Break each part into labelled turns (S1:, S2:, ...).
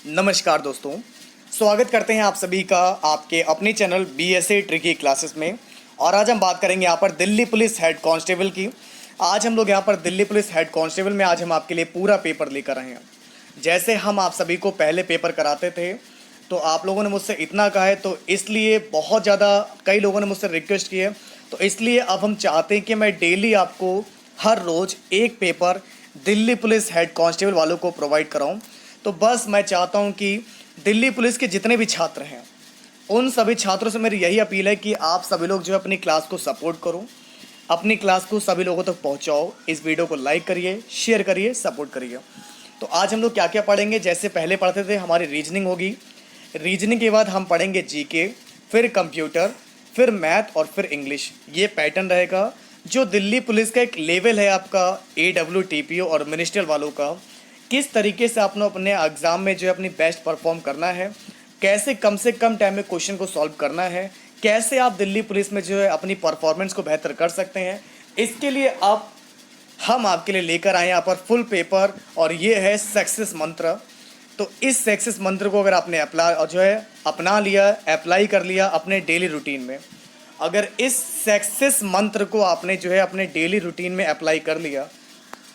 S1: नमस्कार दोस्तों, स्वागत करते हैं आप सभी का आपके अपने चैनल BSA ट्रिकी क्लासेस में। और आज हम बात करेंगे यहाँ पर दिल्ली पुलिस हेड कांस्टेबल की। आज हम लोग यहाँ पर दिल्ली पुलिस हेड कांस्टेबल में आज हम आपके लिए पूरा पेपर लेकर आए हैं। जैसे हम आप सभी को पहले पेपर कराते थे तो आप लोगों ने मुझसे इतना कहा है, तो इसलिए बहुत ज़्यादा कई लोगों ने मुझसे रिक्वेस्ट की है, तो इसलिए अब हम चाहते हैं कि मैं डेली आपको हर रोज़ एक paper Delhi police head constable वालों को प्रोवाइड कराऊं। तो बस मैं चाहता हूं कि दिल्ली पुलिस के जितने भी छात्र हैं उन सभी छात्रों से मेरी यही अपील है कि आप सभी लोग जो है अपनी क्लास को सपोर्ट करो, अपनी क्लास को सभी लोगों तक पहुंचाओ। इस वीडियो को लाइक करिए, शेयर करिए, सपोर्ट करिए। तो आज हम लोग क्या क्या पढ़ेंगे, जैसे पहले पढ़ते थे हमारी रीजनिंग होगी, रीजनिंग के बाद हम पढ़ेंगे जीके, फिर कंप्यूटर, फिर मैथ और फिर इंग्लिश। ये पैटर्न रहेगा। जो दिल्ली पुलिस का एक लेवल है आपका AWTPO और मिनिस्ट्रियल वालों का, किस तरीके से आपने अपने एग्ज़ाम में जो है अपनी बेस्ट परफॉर्म करना है, कैसे कम से कम टाइम में क्वेश्चन को सॉल्व करना है, कैसे आप दिल्ली पुलिस में जो है अपनी परफॉर्मेंस को बेहतर कर सकते हैं, इसके लिए आप हम आपके लिए लेकर आए यहाँ पर फुल पेपर। और ये है सक्सेस मंत्र। तो इस सक्सेस मंत्र को अगर आपने अपना लिया, अप्लाई कर लिया अपने डेली रूटीन में, अगर इस सक्सेस मंत्र को आपने जो है अपने डेली रूटीन में अप्लाई कर लिया,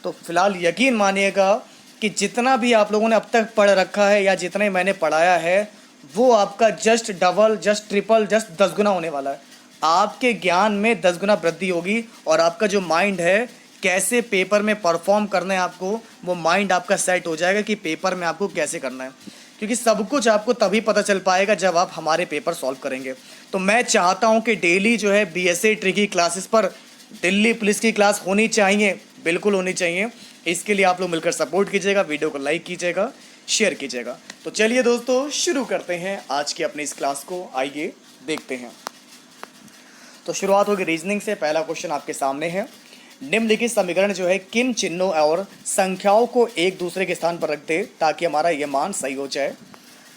S1: तो फिलहाल यकीन मानिएगा कि जितना भी आप लोगों ने अब तक पढ़ रखा है या जितना ही मैंने पढ़ाया है, वो आपका just double, just triple, just 10 गुना होने वाला है। आपके ज्ञान में 10 गुना वृद्धि होगी और आपका जो माइंड है, कैसे पेपर में परफॉर्म करना है आपको, वो माइंड आपका सेट हो जाएगा कि पेपर में आपको कैसे करना है। क्योंकि सब कुछ आपको तभी पता चल पाएगा जब आप हमारे पेपर सॉल्व करेंगे। तो मैं चाहता हूँ कि डेली जो है BSA ट्रिकी क्लासेस पर दिल्ली पुलिस की क्लास होनी चाहिए, बिल्कुल होनी चाहिए। इसके लिए आप लोग मिलकर सपोर्ट कीजिएगा, वीडियो को लाइक कीजिएगा, शेयर कीजिएगा। तो चलिए दोस्तों, शुरू करते हैं आज की अपनी इस क्लास को। आइए देखते हैं। तो शुरुआत होगी रीजनिंग से। पहला क्वेश्चन आपके सामने है, निम्नलिखित समीकरण जो है किन चिन्हों और संख्याओं को एक दूसरे के स्थान पर रख दे ताकि हमारा ये मान सही हो जाए।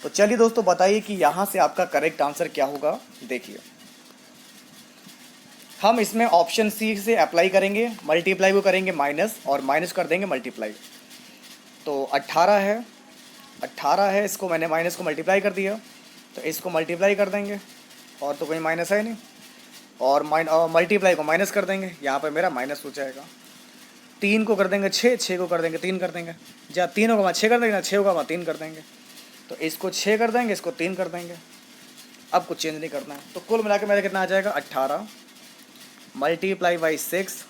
S1: तो चलिए दोस्तों, बताइए कि यहाँ से आपका करेक्ट आंसर क्या होगा। देखिए, हम इसमें ऑप्शन सी से अप्लाई करेंगे, मल्टीप्लाई को करेंगे माइनस और माइनस कर देंगे मल्टीप्लाई। तो 18 है, 18 है, इसको मैंने माइनस को मल्टीप्लाई कर दिया, तो इसको मल्टीप्लाई कर देंगे और तो कोई माइनस है नहीं, और मल्टीप्लाई को माइनस कर देंगे, यहाँ पर मेरा माइनस हो जाएगा। 3 को कर देंगे 6, 6 को कर देंगे 3 कर देंगे, जहाँ 3 होगा वहाँ 6 कर देंगे ना, 6 होगा वहाँ 3 कर देंगे। तो इसको 6 कर देंगे, इसको 3 कर देंगे। अब कुछ चेंज नहीं करना है। तो कुल मिला के मेरा कितना आ जाएगा, 18 मल्टीप्लाई बाई 6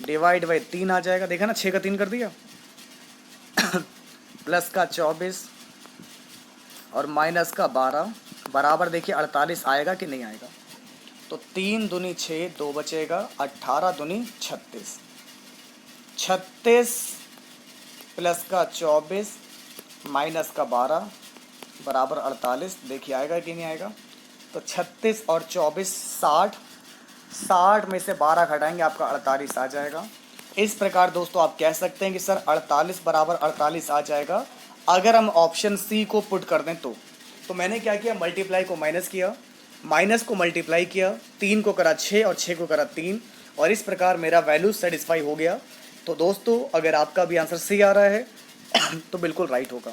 S1: डिवाइड बाई 3 आ जाएगा। देखा ना, 6 का 3 कर दिया प्लस का 24 और माइनस का 12 बराबर देखिए 48 आएगा कि नहीं आएगा। तो 3 दूनी 6, 2 बचेगा, 18 दूनी 36, 36 प्लस का 24 माइनस का 12 बराबर 48। देखिए आएगा कि नहीं आएगा। तो 36 और 24 60, 60 में से 12 घटाएंगे, आपका 48 आ जाएगा। इस प्रकार दोस्तों आप कह सकते हैं कि सर 48 बराबर 48 आ जाएगा अगर हम ऑप्शन सी को पुट कर दें। तो मैंने क्या किया, मल्टीप्लाई को माइनस किया, माइनस को मल्टीप्लाई किया, 3 को करा 6 और 6 को करा 3, और इस प्रकार मेरा वैल्यू सेटिस्फाई हो गया। तो दोस्तों अगर आपका भी आंसर सी आ रहा है तो बिल्कुल राइट होगा।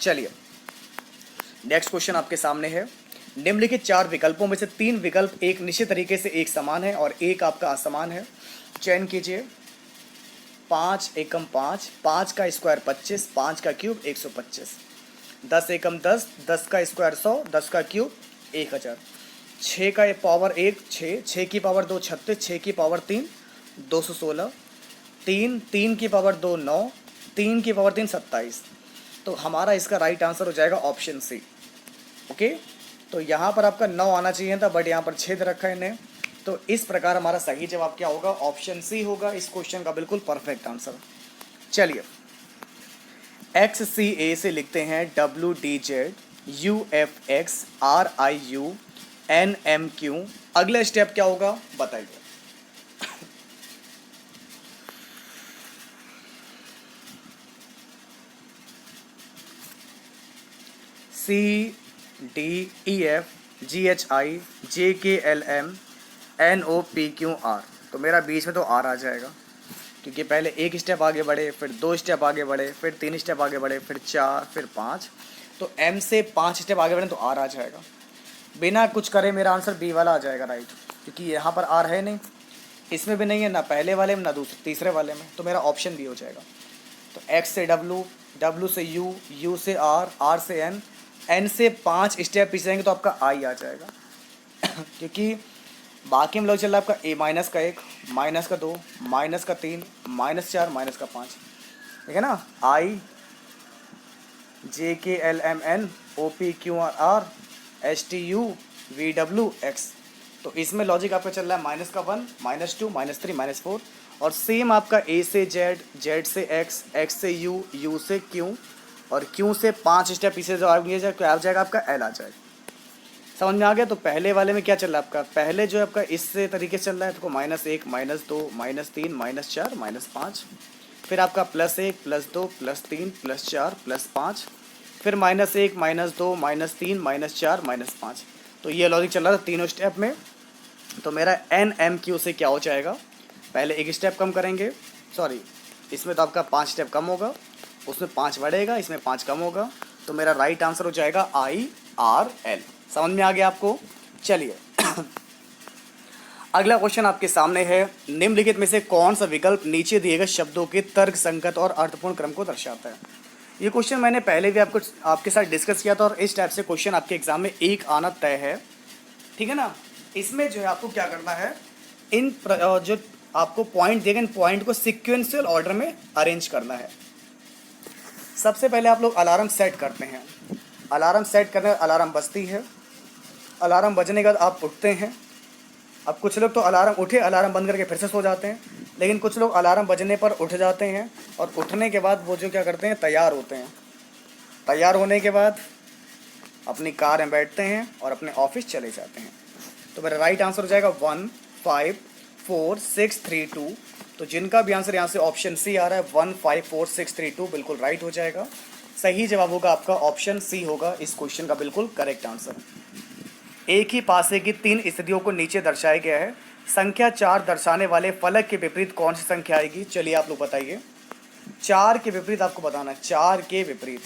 S1: चलिए नेक्स्ट क्वेश्चन आपके सामने है, निम्नलिखित 4 विकल्पों में से 3 विकल्प एक निश्चित तरीके से एक समान है और एक आपका असमान है। चयन कीजिए। 5 एकम 5, 5 का स्क्वायर 25, 5 का क्यूब 125, 10 एकम 10, 10 का स्क्वायर 100, 10 का क्यूब 1000, 6 का पावर 1 6, 6 की पावर 2 36, 6 की पावर 3 216, 3, 3 की पावर 2 9, 3 की पावर 3 27। तो हमारा इसका राइट आंसर हो जाएगा ऑप्शन सी। ओके, तो यहाँ पर आपका 9 आना चाहिए था, बट यहाँ पर 6 दे रखा है इन्हें। तो इस प्रकार हमारा सही जवाब क्या होगा, ऑप्शन सी होगा इस क्वेश्चन का बिल्कुल परफेक्ट आंसर। चलिए XCA से लिखते हैं WDZ UFX RIU NMQ। अगला स्टेप क्या होगा बताइए। CDEFGHI JKLM NOPQR। तो मेरा बीच में तो आर आ जाएगा। क्योंकि पहले एक स्टेप आगे बढ़े, फिर 2 स्टेप आगे बढ़े, फिर 3 स्टेप आगे बढ़े, फिर 4, फिर 5। तो एम से 5 स्टेप आगे बढ़े तो आर आ जाएगा। बिना कुछ करे मेरा आंसर बी वाला आ जाएगा राइट, क्योंकि यहाँ पर आर है नहीं, इसमें भी नहीं है, ना पहले वाले में ना दूसरे तीसरे वाले में, तो मेरा ऑप्शन बी हो जाएगा। तो एक्स से डब्लू, डब्लू से यू, यू से आर, आर से एन, एन से 5 स्टेप पीछे जाएंगे तो आपका आई आ जाएगा। क्योंकि बाकी में लोग चल रहा है आपका ए माइनस का 1, माइनस का 2, माइनस का 3, माइनस 4, माइनस का 5, ठीक है ना। I J K L M N O P Q R R S T U V W X. तो इसमें लॉजिक आपका चल रहा है माइनस का 1, माइनस 2, माइनस 3, माइनस 4। और सेम आपका ए से जेड, जेड से एक्स, एक्स से यू, यू से क्यू, और क्यू से 5 स्टेप पीछे जो आ जाएगा आपका एल आ जाएगा। समझ में आ गया। तो पहले वाले में क्या चल रहा है आपका, पहले जो आपका इस तरीके से चल रहा है तो -1, -2, -3, -4, -5, फिर आपका +1, +2, +3, +4, +5, फिर -1, -2, -3, -4, -5। तो ये लॉजिक चल रहा था तीनों स्टेप में। तो मेरा NMQ से क्या हो जाएगा, पहले एक स्टेप कम करेंगे, सॉरी इसमें तो आपका 5 स्टेप कम होगा, उसमें 5 बढ़ेगा, इसमें 5 कम होगा, तो मेरा राइट आंसर हो जाएगा IRL। समझ में आ गया आपको। चलिए अगला क्वेश्चन आपके सामने है, निम्नलिखित में से कौन सा विकल्प नीचे दिए गए शब्दों के तर्क संगत और अर्थपूर्ण क्रम को दर्शाता है। ये क्वेश्चन मैंने पहले भी आपके साथ डिस्कस किया था, और इस टाइप से क्वेश्चन आपके एग्जाम में एक आना तय है, ठीक है ना। इसमें जो है आपको क्या करना है, जो आपको पॉइंट दिए गए, इन पॉइंट को सिक्वेंशियल ऑर्डर में अरेंज करना है। सबसे पहले आप लोग अलार्म सेट करते हैं, अलार्म सेट करने अलार्म बजती है, अलार्म बजने के बाद आप उठते हैं। अब कुछ लोग तो अलार्म उठे, अलार्म बंद करके फिर से सो जाते हैं, लेकिन कुछ लोग अलार्म बजने पर उठ जाते हैं, और उठने के बाद वो जो क्या करते हैं, तैयार होते हैं। तैयार होने के बाद अपनी कार में बैठते हैं और अपने ऑफिस चले जाते हैं। तो मेरा राइट आंसर हो जाएगा 1 5 4 6 3 2। तो जिनका भी आंसर यहाँ से ऑप्शन सी आ रहा है 1 5 4 6 3 2 बिल्कुल राइट हो जाएगा। सही जवाब होगा आपका ऑप्शन सी होगा इस क्वेश्चन का बिल्कुल करेक्ट आंसर। एक ही पासे की 3 स्थितियों को नीचे दर्शाया गया है, संख्या 4 दर्शाने वाले फलक के विपरीत कौन सी संख्या आएगी। चलिए आप लोग बताइए, 4 के विपरीत आपको बताना है, 4 के विपरीत।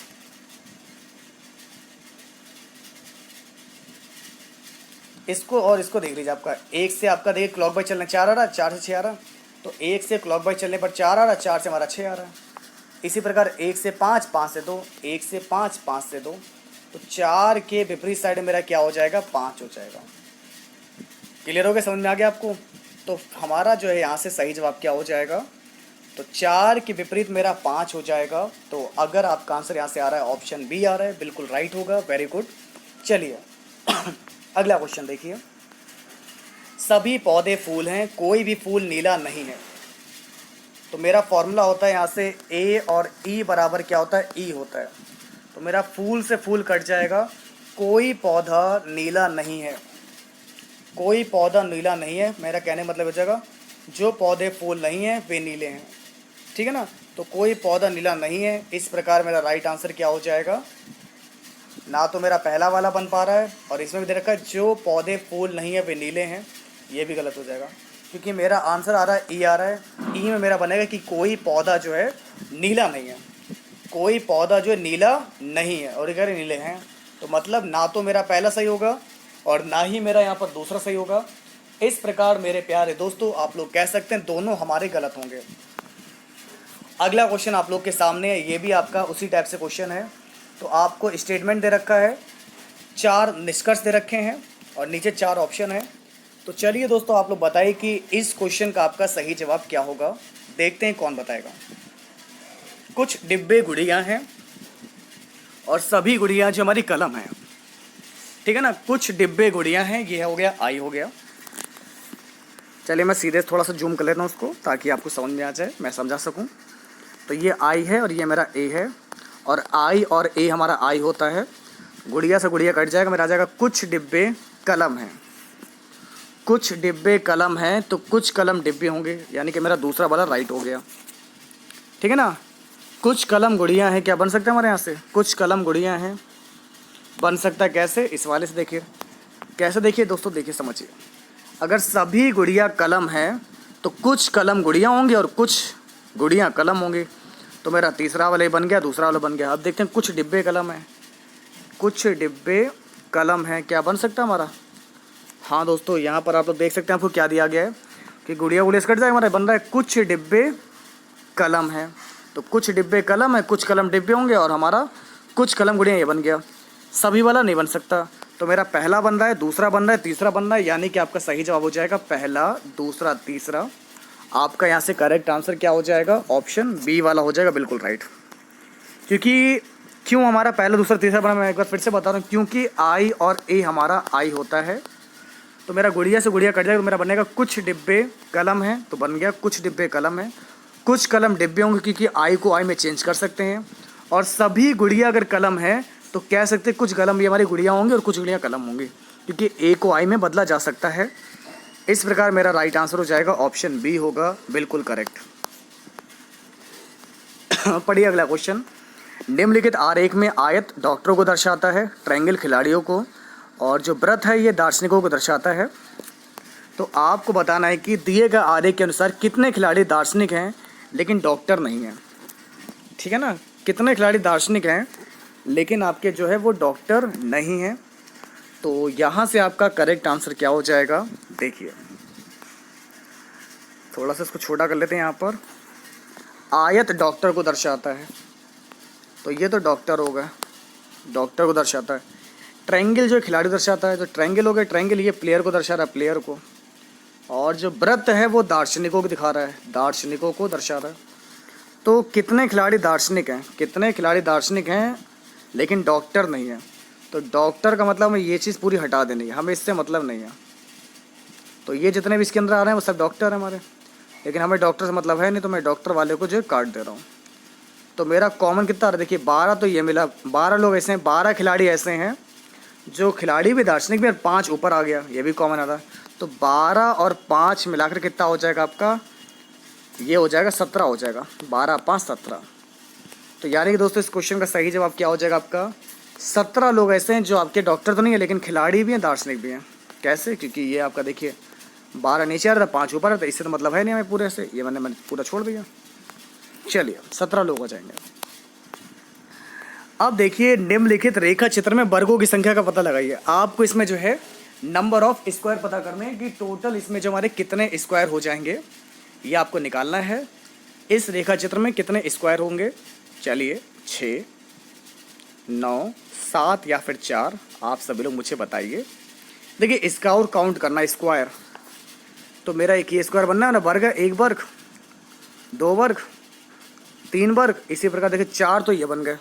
S1: इसको और इसको देख लीजिए, आपका 1 से आपका देखिए क्लॉक बाई चलना 4 आ रहा है, 4 से 6 आ रहा है, तो 1 से क्लॉक बाई चलने पर 4 आ रहा है, 4 से हमारा 6 आ रहा है। इसी प्रकार 1 से 5, 5 से 2, 1 से 5, 5 से 2, तो 4 के विपरीत साइड मेरा क्या हो जाएगा, 5 हो जाएगा। क्लियर हो गया, समझ में आ गया आपको। तो हमारा जो है यहाँ से सही जवाब क्या हो जाएगा, तो 4 के विपरीत मेरा 5 हो जाएगा। तो अगर आपका आंसर यहाँ से आ रहा है ऑप्शन बी आ रहा है, बिल्कुल राइट होगा, वेरी गुड। चलिए अगला क्वेश्चन देखिए, सभी पौधे फूल हैं, कोई भी फूल नीला नहीं है। तो मेरा फॉर्मूला होता है यहाँ से ए और ई बराबर क्या होता है, ई होता है। तो मेरा फूल से फूल कट जाएगा, कोई पौधा नीला नहीं है, कोई पौधा नीला नहीं है, मेरा कहने मतलब हो जाएगा जो पौधे फूल नहीं हैं वे नीले हैं, ठीक है ना। तो कोई पौधा नीला नहीं है, इस प्रकार मेरा राइट आंसर क्या हो जाएगा, ना तो मेरा पहला वाला बन पा रहा है, और इसमें भी दे रखा है जो पौधे फूल नहीं है वे नीले हैं, ये भी गलत हो जाएगा, क्योंकि मेरा आंसर आ रहा है ई आ रहा है। ई में मेरा बनेगा कि कोई पौधा जो है नीला नहीं है, कोई पौधा जो है नीला नहीं है, और अगर नीले हैं तो मतलब ना तो मेरा पहला सही होगा और ना ही मेरा यहाँ पर दूसरा सही होगा। इस प्रकार मेरे प्यारे दोस्तों आप लोग कह सकते हैं दोनों हमारे गलत होंगे। अगला क्वेश्चन आप लोग के सामने है, ये भी आपका उसी टाइप से क्वेश्चन है। तो आपको स्टेटमेंट दे रखा है, 4 निष्कर्ष दे रखे हैं और नीचे 4 ऑप्शन है। तो चलिए दोस्तों आप लोग बताइए कि इस क्वेश्चन का आपका सही जवाब क्या होगा, देखते हैं कौन बताएगा। कुछ डिब्बे गुड़ियाँ हैं और सभी गुड़ियाँ जो हमारी कलम है, ठीक है ना। कुछ डिब्बे गुड़ियाँ हैं, ये हो गया आई हो गया। चलिए मैं सीधे थोड़ा सा जूम कर लेता हूँ उसको, ताकि आपको समझ में आ जाए, मैं समझा सकूँ। तो ये आई है और ये मेरा ए है, और आई और ए हमारा आई होता है, गुड़िया से गुड़िया कट जाएगा, मेरा आ जाएगा कुछ डिब्बे कलम हैं। कुछ डिब्बे कलम हैं तो कुछ कलम डिब्बे होंगे, यानी कि मेरा दूसरा वाला राइट हो गया, ठीक है ना। कुछ कलम गुड़ियाँ हैं, क्या बन सकता है हमारे यहाँ से, कुछ कलम गुड़ियाँ हैं बन सकता है कैसे, इस वाले से देखिए कैसे, देखिए दोस्तों देखिए समझिए, अगर सभी गुड़िया कलम हैं तो कुछ कलम गुड़िया होंगे और कुछ गुड़ियाँ कलम होंगी। तो मेरा तीसरा वाला बन गया, दूसरा वाला बन गया। अब देखते हैं कुछ डिब्बे कलम है, कुछ डिब्बे कलम है, क्या बन सकता है हमारा। हाँ दोस्तों, यहाँ पर आप लोग देख सकते हैं आपको क्या दिया गया है कि गुड़िया गुड़िया से कट जाएगा, हमारा बन रहा है कुछ डिब्बे कलम है। तो कुछ डिब्बे कलम है, कुछ कलम डिब्बे होंगे और हमारा कुछ कलम गुड़िया ये बन गया। सभी वाला नहीं बन सकता। तो मेरा पहला बन रहा है, दूसरा बन रहा है, तीसरा बन रहा है, यानी कि आपका सही जवाब हो जाएगा पहला, दूसरा, तीसरा। आपका यहाँ से करेक्ट आंसर क्या हो जाएगा, ऑप्शन बी वाला हो जाएगा, बिल्कुल राइट। क्योंकि क्यों हमारा पहला, दूसरा, तीसरा बना, मैं एक बार फिर से बता रहा हूँ, क्योंकि आई और ए हमारा आई होता है। तो मेरा गुड़िया से गुड़िया कट जाएगा, तो मेरा बनेगा कुछ डिब्बे कलम है, तो बन गया कुछ डिब्बे कलम है। कुछ कलम डिब्बे होंगे क्योंकि आई को आई में चेंज कर सकते हैं, और सभी गुड़िया अगर कलम है तो कह सकते हैं कुछ कलम ये हमारी गुड़िया होंगी और कुछ गुड़िया कलम होंगी, क्योंकि ए को आई में बदला जा सकता है। इस प्रकार मेरा राइट आंसर हो जाएगा ऑप्शन बी होगा, बिल्कुल करेक्ट। पढ़िए अगला क्वेश्चन। निम्नलिखित आरेख में आयत डॉक्टरों को दर्शाता है, ट्रायंगल खिलाड़ियों को, और जो वृत्त है ये दार्शनिकों को दर्शाता है। तो आपको बताना है कि दिए गए आरेख के अनुसार कितने खिलाड़ी दार्शनिक हैं लेकिन डॉक्टर नहीं हैं। ठीक है ना, कितने खिलाड़ी दार्शनिक हैं लेकिन आपके जो है वो डॉक्टर नहीं हैं। तो यहाँ से आपका करेक्ट आंसर क्या हो जाएगा, देखिए थोड़ा सा इसको छोटा कर लेते हैं। यहाँ पर आयत डॉक्टर को दर्शाता है, तो ये तो डॉक्टर होगा, डॉक्टर को दर्शाता है। ट्रायंगल जो खिलाड़ी दर्शाता है, तो ट्रायंगल हो गया, ट्रायंगल ये प्लेयर को दर्शा रहा है, प्लेयर को। और जो वृत्त है वो दार्शनिकों को दिखा रहा है, दार्शनिकों को दर्शा रहा है। तो कितने खिलाड़ी दार्शनिक हैं, कितने खिलाड़ी दार्शनिक हैं लेकिन डॉक्टर नहीं है। तो डॉक्टर का मतलब हमें ये चीज़ पूरी हटा देनी है, हमें इससे मतलब नहीं है। तो ये जितने भी इसके अंदर आ रहे हैं वो सब डॉक्टर हैं हमारे, लेकिन हमें डॉक्टर से मतलब है नहीं, तो मैं डॉक्टर वाले को जो है काट दे रहा हूँ। तो मेरा कॉमन कितना आ रहा है, देखिए 12 तो ये मिला, 12 लोग ऐसे हैं, 12 खिलाड़ी ऐसे हैं जो खिलाड़ी भी दार्शनिक भी, और 5 ऊपर आ गया, ये भी कॉमन आता है। तो 12 और 5 मिलाकर कितना हो जाएगा आपका, ये हो जाएगा 17 हो जाएगा, 12, 5, 17। तो यानी कि दोस्तों इस क्वेश्चन का सही जवाब क्या हो जाएगा आपका, 17 लोग ऐसे हैं जो आपके डॉक्टर तो नहीं है लेकिन खिलाड़ी भी हैं, दार्शनिक भी हैं। कैसे, क्योंकि ये आपका देखिए 12 नीचे आ रहा था, 5 ऊपर था, इससे तो मतलब है नहीं हमें पूरे से, ये मैंने पूरा छोड़ दिया। चलिए 17 लोग हो जाएंगे। अब देखिए निम्नलिखित रेखा चित्र में वर्गों की संख्या का पता लगाइए। आपको इसमें जो है नंबर ऑफ स्क्वायर पता करने हैं कि टोटल इसमें जो हमारे कितने स्क्वायर हो जाएंगे, ये आपको निकालना है। इस रेखा चित्र में कितने स्क्वायर होंगे, चलिए 6, 9, 7 या फिर 4, आप सभी लोग मुझे बताइए। देखिए इसका और काउंट करना स्क्वायर, तो मेरा एक ही स्क्वायर बनना है ना, वर्ग है, 1 वर्ग, 2 वर्ग, 3 वर्ग, इसी प्रकार देखिए 4 तो ये बन गए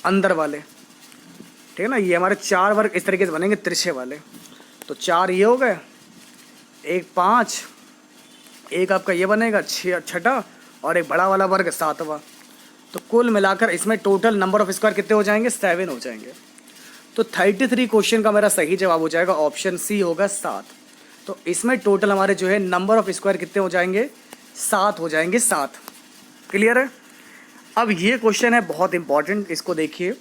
S1: अंदर वाले, ठीक है ना। ये हमारे 4 वर्ग इस तरीके से बनेंगे तिरछे वाले। तो 4 ये हो गए, 1 5, एक आपका ये बनेगा 6 छठा, और एक बड़ा वाला वर्ग 7वां। तो कुल मिलाकर इसमें टोटल नंबर ऑफ स्क्वायर कितने हो जाएंगे, 7 हो जाएंगे। तो 33 क्वेश्चन का मेरा सही जवाब हो जाएगा ऑप्शन सी होगा 7। तो इसमें टोटल हमारे जो है नंबर ऑफ स्क्वायर कितने हो जाएंगे, 7 हो जाएंगे, 7। क्लियर है। अब ये क्वेश्चन है बहुत इंपॉर्टेंट, इसको देखिए।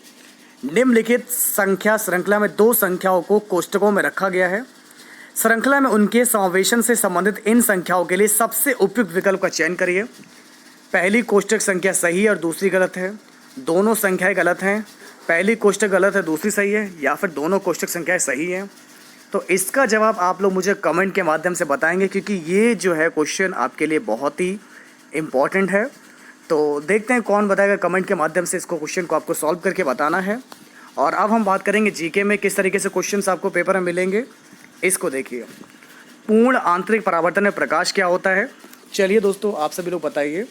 S1: निम्नलिखित संख्या श्रृंखला में 2 संख्याओं को कोष्टकों में रखा गया है। श्रृंखला में उनके समावेशन से संबंधित इन संख्याओं के लिए सबसे उपयुक्त विकल्प का चयन करिए। पहली कोष्टक संख्या सही है और दूसरी गलत है, दोनों संख्याएं गलत हैं, पहली कोष्टक गलत है दूसरी सही है, या फिर दोनों कोष्टक संख्याएं सही हैं। तो इसका जवाब आप लोग मुझे कमेंट के माध्यम से बताएंगे, क्योंकि ये जो है क्वेश्चन आपके लिए बहुत ही इम्पॉर्टेंट है। तो देखते हैं कौन बताएगा कमेंट के माध्यम से, इसको क्वेश्चन को आपको सॉल्व करके बताना है। और अब हम बात करेंगे जीके में किस तरीके से क्वेश्चंस आपको पेपर में मिलेंगे। इसको देखिए, पूर्ण आंतरिक परावर्तन में प्रकाश क्या होता है। चलिए दोस्तों आप सभी लोग बताइए।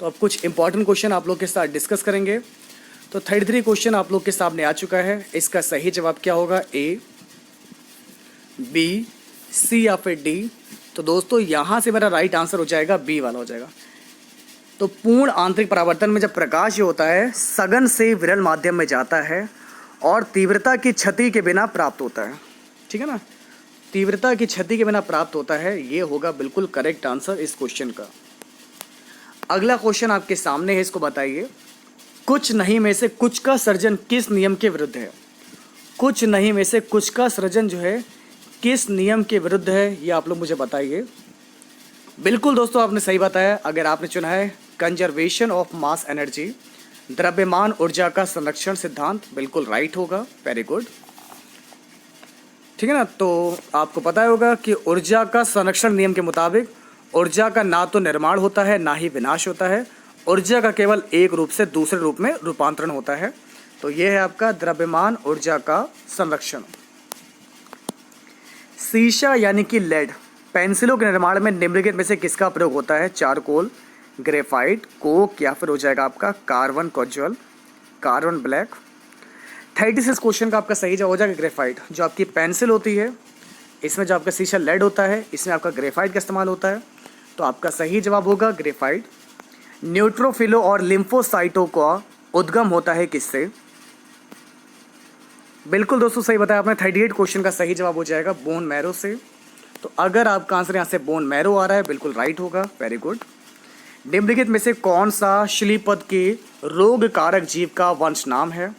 S1: तो अब कुछ इंपॉर्टेंट क्वेश्चन आप लोग के साथ डिस्कस करेंगे। तो 33 क्वेश्चन आप लोग के सामने आ चुका है। इसका सही जवाब क्या होगा, ए, बी, सी या फिर डी। तो दोस्तों यहाँ से मेरा राइट आंसर हो जाएगा बी वाला हो जाएगा। तो पूर्ण आंतरिक परावर्तन में जब प्रकाश ये होता है सघन से विरल माध्यम में जाता है और तीव्रता की क्षति के बिना प्राप्त होता है, ठीक है ना। तीव्रता की क्षति के बिना प्राप्त होता है, ये होगा बिल्कुल करेक्ट आंसर इस क्वेश्चन का। अगला क्वेश्चन आपके सामने है, इसको बताइए। कुछ नहीं में से कुछ का सृजन किस नियम के विरुद्ध है। कुछ नहीं में से कुछ का सृजन जो है किस नियम के विरुद्ध है, ये आप लोग मुझे बताइए। बिल्कुल दोस्तों, आपने सही बताया। अगर आपने चुना है कंजर्वेशन ऑफ मास एनर्जी, द्रव्यमान ऊर्जा का संरक्षण सिद्धांत, बिल्कुल राइट होगा। वेरी गुड, ठीक है ना। तो आपको पता होगा कि ऊर्जा का संरक्षण नियम के मुताबिक ऊर्जा का ना तो निर्माण होता है ना ही विनाश होता है, ऊर्जा का केवल एक रूप से दूसरे रूप में रूपांतरण होता है। तो यह है आपका द्रव्यमान ऊर्जा का संरक्षण। शीशा यानी कि लेड पेंसिलों के निर्माण में निम्नलिखित में से किसका प्रयोग होता है? चारकोल, ग्रेफाइट, कोक या फिर हो जाएगा आपका carbon casual, carbon black. 36 question का आपका सही जवाब हो जाएगा ग्रेफाइट। जो आपकी पेंसिल होती है, इसमें जो आपका शीशा लेड होता है, इसमें आपका ग्रेफाइट का इस्तेमाल होता है। तो आपका सही जवाब होगा ग्रेफाइट। न्यूट्रोफिलो और लिम्फोसाइटों का उद्गम होता है किससे? बिल्कुल दोस्तों, सही बताया आपने। 38 क्वेश्चन का सही जवाब हो जाएगा बोन मैरो से। तो अगर आपका आंसर यहाँ से बोन मैरो आ रहा है, बिल्कुल राइट होगा। Very good. निम्नलिखित में से कौन सा श्लीपद के रोग कारक जीव का वंश नाम है?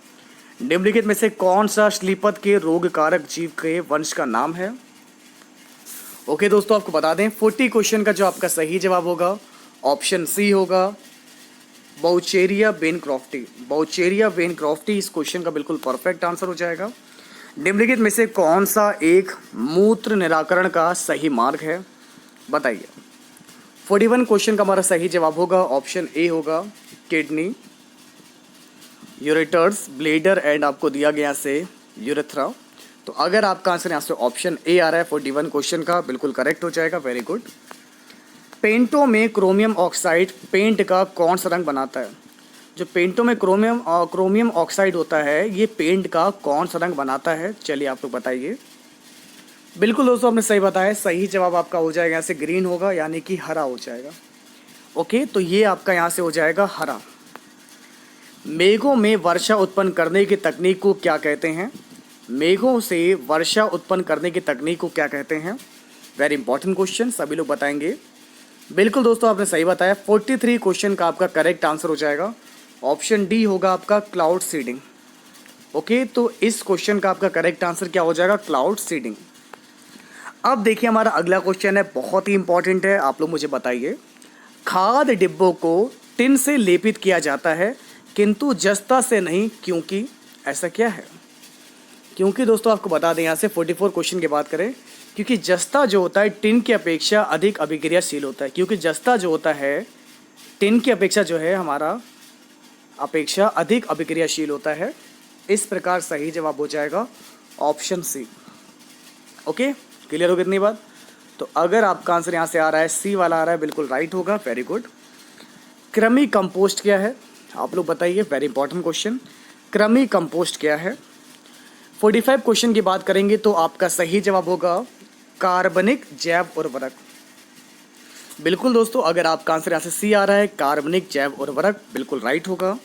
S1: निम्नलिखित में से कौन सा श्लीपद के रोग कारक जीव के वंश का नाम है? ओके दोस्तों, आपको बता दें 40 क्वेश्चन का जो आपका सही जवाब होगा ऑप्शन सी होगा, बाउचेरिया बेनक्रॉफ्टी। बाउचेरिया बेनक्रॉफ्टी इस क्वेश्चन का बिल्कुल परफेक्ट आंसर हो जाएगा। निम्नलिखित में से कौन सा एक मूत्र निराकरण का सही मार्ग है? बताइए। 41 क्वेश्चन का हमारा सही जवाब होगा ऑप्शन ए होगा, किडनी, यूरेटर्स, ब्लेडर एंड आपको दिया गया से यूरेथ्रा। तो अगर आपका आंसर यहाँ से ऑप्शन ए आ रहा है 41 क्वेश्चन का, बिल्कुल करेक्ट हो जाएगा। Very good. पेंटों में क्रोमियम ऑक्साइड पेंट का कौन सा रंग बनाता है? जो पेंटों में क्रोमियम ऑक्साइड होता है, ये पेंट का कौन सा रंग बनाता है? चलिए आप लोग बताइए। बिल्कुल दोस्तों, आपने सही बताया। सही जवाब आपका हो जाएगा यहाँ से ग्रीन होगा, यानी कि हरा हो जाएगा। ओके, तो ये आपका यहाँ से हो जाएगा हरा। मेघों में वर्षा उत्पन्न करने की तकनीक को क्या कहते हैं? मेघों से वर्षा उत्पन्न करने की तकनीक को क्या कहते हैं? वेरी इंपॉर्टेंट क्वेश्चन, सभी लोग बताएंगे। बिल्कुल दोस्तों, आपने सही बताया। 43 क्वेश्चन का आपका करेक्ट आंसर हो जाएगा ऑप्शन डी होगा आपका क्लाउड सीडिंग। ओके, तो इस क्वेश्चन का आपका करेक्ट आंसर क्या हो जाएगा? Cloud seeding. अब देखिए हमारा अगला क्वेश्चन है, बहुत ही इंपॉर्टेंट है, आप लोग मुझे बताइए। खाद डिब्बों को टिन से लेपित किया जाता है किंतु जस्ता से नहीं, क्योंकि? ऐसा क्या है? क्योंकि दोस्तों आपको बता दें यहाँ से 44 क्वेश्चन की बात करें, क्योंकि जस्ता जो होता है टिन की अपेक्षा अधिक अभिक्रियाशील होता है। क्योंकि जस्ता जो होता है टिन की अपेक्षा जो है हमारा अपेक्षा अधिक अभिक्रियाशील होता है। इस प्रकार सही जवाब हो जाएगा ऑप्शन सी। ओके, क्लियर हो कितनी बात? तो अगर आपका आंसर यहाँ से आ रहा है सी वाला आ रहा है, बिल्कुल राइट होगा। Very good. कृमि कंपोस्ट क्या है? आप लोग बताइए। वेरी इंपॉर्टेंट क्वेश्चन, कृमि कंपोस्ट क्या है? 45 क्वेश्चन की बात करेंगे तो आपका सही जवाब होगा कार्बनिक जैव उर्वरक। बिल्कुल दोस्तों, अगर आपका आंसर यहाँ से सी आ रहा है कार्बनिक जैव उर्वरक, बिल्कुल राइट होगा।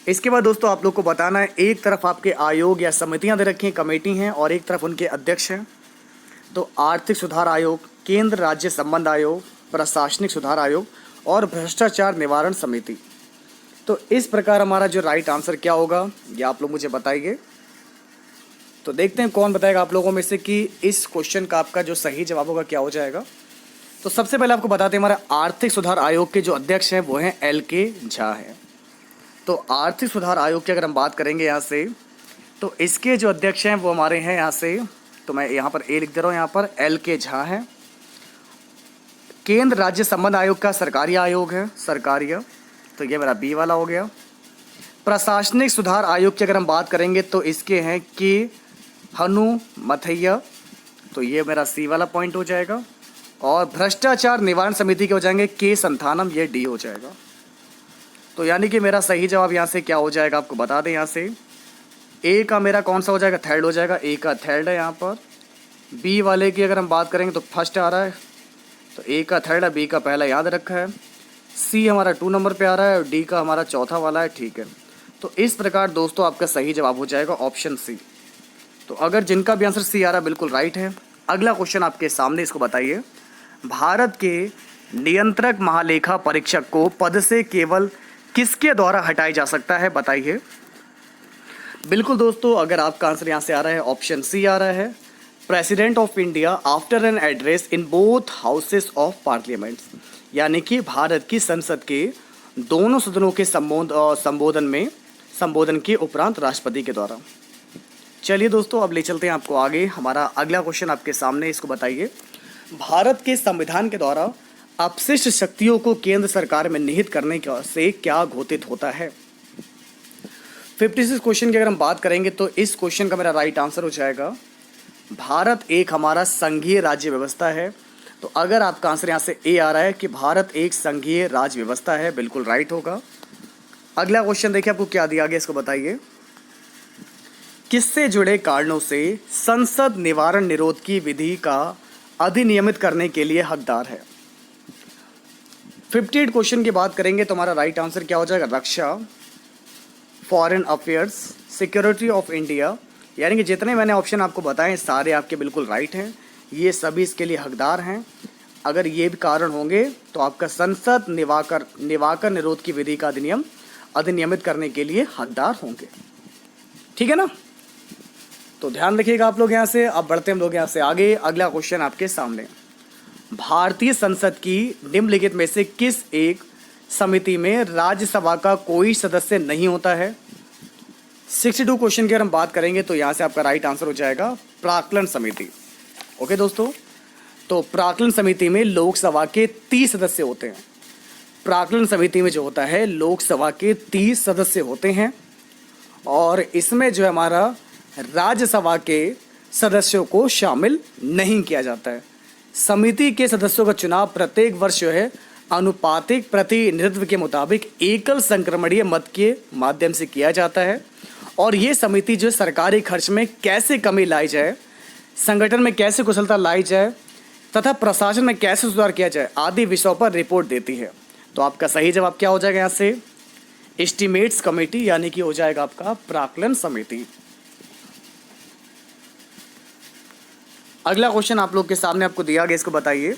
S1: इसके बाद दोस्तों आप लोग को बताना है, एक तरफ आपके आयोग या समितियां दे रखी हैं, कमेटी हैं, और एक तरफ उनके अध्यक्ष हैं। तो आर्थिक सुधार आयोग, केंद्र राज्य संबंध आयोग, प्रशासनिक सुधार आयोग और भ्रष्टाचार निवारण समिति। तो इस प्रकार हमारा जो राइट आंसर क्या होगा ये आप लोग मुझे बताइए। तो देखते हैं कौन बताएगा आप लोगों में से कि इस क्वेश्चन का आपका जो सही जवाब होगा क्या हो जाएगा। तो सबसे पहले आपको बताते हैं, हमारा आर्थिक सुधार आयोग के जो अध्यक्ष हैं वो हैं LK झा हैं। तो आर्थिक सुधार आयोग की अगर हम बात करेंगे यहाँ से, तो इसके जो अध्यक्ष हैं वो हमारे हैं यहाँ से, तो मैं यहाँ पर ए लिख दे रहा हूँ, यहाँ पर LK झा हैं। केंद्र राज्य संबंध आयोग का सरकारी आयोग है, सरकारीय, तो ये मेरा बी वाला हो गया। प्रशासनिक सुधार आयोग की अगर हम बात करेंगे तो इसके हैं के हनुमथैया, तो ये मेरा सी वाला पॉइंट हो जाएगा। और भ्रष्टाचार निवारण समिति के हो जाएंगे के संथानम, ये डी हो जाएगा। तो यानी कि मेरा सही जवाब यहाँ से क्या हो जाएगा आपको बता दें, यहाँ से ए का मेरा कौन सा हो जाएगा? थर्ड हो जाएगा। ए का थर्ड है यहाँ पर। बी वाले की अगर हम बात करेंगे तो फर्स्ट आ रहा है, तो ए का थर्ड है, बी का पहला याद रखा है। सी हमारा 2 नंबर पे आ रहा है और डी का हमारा चौथा वाला है, ठीक है। तो इस प्रकार दोस्तों आपका सही जवाब हो जाएगा ऑप्शन सी। तो अगर जिनका भी आंसर सी आ रहा है बिल्कुल राइट है। अगला क्वेश्चन आपके सामने, इसको बताइए। भारत के नियंत्रक महालेखा परीक्षक को पद से केवल किसके द्वारा हटाया जा सकता है? बताइए। बिल्कुल दोस्तों, अगर आपका आंसर यहाँ से आ रहा है ऑप्शन सी आ रहा है, president of India after an address in both houses of parliament, यानी कि भारत की संसद के दोनों सदनों के संबोधन के उपरांत राष्ट्रपति के द्वारा। चलिए दोस्तों, अब ले चलते हैं आपको आगे। हमारा अगला क्वेश्चन आपके सामने, इसको बताइए, भारत के संविधान के द्वारा अपशिष्ट शक्तियों को केंद्र सरकार में निहित करने से क्या घोषित होता है। 56 क्वेश्चन की अगर हम बात करेंगे तो इस क्वेश्चन का मेरा राइट आंसर हो जाएगा, भारत एक हमारा संघीय राज्य व्यवस्था है। तो अगर आपका आंसर यहाँ से ए आ रहा है कि भारत एक संघीय राज्य व्यवस्था है, बिल्कुल राइट होगा। अगला क्वेश्चन देखिए आपको क्या दिया गया, इसको बताइए, किससे जुड़े कारणों से संसद निवारण निरोध की विधि का अधिनियमित करने के लिए हकदार है। 58 क्वेश्चन की बात करेंगे तो हमारा राइट आंसर क्या हो जाएगा, रक्षा, foreign affairs, security of India, यानी कि जितने मैंने ऑप्शन आपको बताए सारे आपके बिल्कुल राइट हैं, ये सभी इसके लिए हकदार हैं। अगर ये भी कारण होंगे तो आपका संसद निवाकर निरोध की विधि का अधिनियमित करने के लिए हकदार होंगे, ठीक है ना। तो ध्यान रखिएगा आप लोग यहाँ से। अब बढ़ते हैं हम लोग यहाँ से आगे। अगला क्वेश्चन आपके सामने, भारतीय संसद की निम्नलिखित में से किस एक समिति में राज्यसभा का कोई सदस्य नहीं होता है। 62 क्वेश्चन की अगर हम बात करेंगे तो यहाँ से आपका राइट आंसर हो जाएगा प्राक्कलन समिति। ओके दोस्तों, तो प्राक्कलन समिति में लोकसभा के 30 सदस्य होते हैं। प्राक्कलन समिति में जो होता है लोकसभा के 30 सदस्य होते हैं और इसमें जो है हमारा राज्यसभा के सदस्यों को शामिल नहीं किया जाता है। समिति के सदस्यों का चुनाव प्रत्येक वर्ष जो है अनुपातिक प्रतिनिधित्व के मुताबिक एकल संक्रमणीय मत के माध्यम से किया जाता है और ये समिति जो सरकारी खर्च में कैसे कमी लाई जाए, संगठन में कैसे कुशलता लाई जाए तथा प्रशासन में कैसे सुधार किया जाए आदि विषयों पर रिपोर्ट देती है। तो आपका सही जवाब क्या हो जाएगा यहाँ से, एस्टीमेट्स कमेटी, यानी कि हो जाएगा आपका प्राक्कलन समिति। अगला क्वेश्चन आप लोग के सामने आपको दिया गया, इसको बताइए,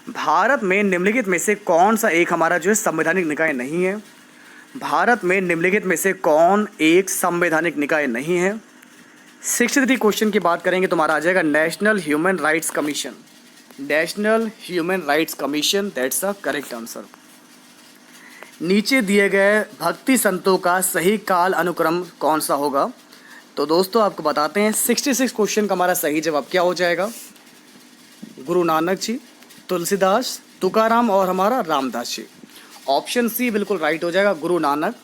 S1: भारत में निम्नलिखित में से कौन सा एक हमारा जो है संवैधानिक निकाय नहीं है। भारत में निम्नलिखित में से कौन एक संवैधानिक निकाय नहीं है। 63 क्वेश्चन की बात करेंगे तो हमारा आ जाएगा national human rights commission. National human rights commission, that's a correct answer. नीचे दिए गए भक्ति संतों का सही काल अनुक्रम कौन सा होगा। तो दोस्तों आपको बताते हैं 66 क्वेश्चन का हमारा सही जवाब क्या हो जाएगा, गुरु नानक जी, तुलसीदास, तुकाराम और हमारा रामदास जी। ऑप्शन सी बिल्कुल राइट हो जाएगा, गुरु नानक,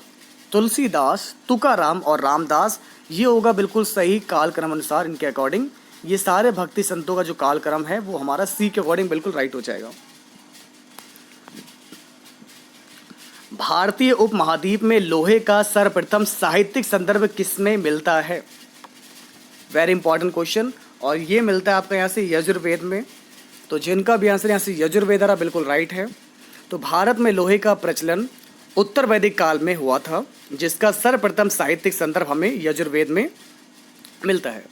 S1: तुलसीदास, तुकाराम और रामदास, ये होगा बिल्कुल सही कालक्रम अनुसार। इनके अकॉर्डिंग ये सारे भक्ति संतों का जो कालक्रम है वो हमारा सी के अकॉर्डिंग बिल्कुल राइट हो जाएगा। भारतीय उपमहाद्वीप में लोहे का सर्वप्रथम साहित्यिक संदर्भ किसमें मिलता है। वेरी इंपॉर्टेंट क्वेश्चन, और ये मिलता है आपका यहाँ से यजुर्वेद में। तो जिनका भी आंसर यहाँ से यजुर्वेद रहा बिल्कुल राइट है। तो भारत में लोहे का प्रचलन उत्तर वैदिक काल में हुआ था, जिसका सर्वप्रथम साहित्यिक संदर्भ हमें यजुर्वेद में मिलता है।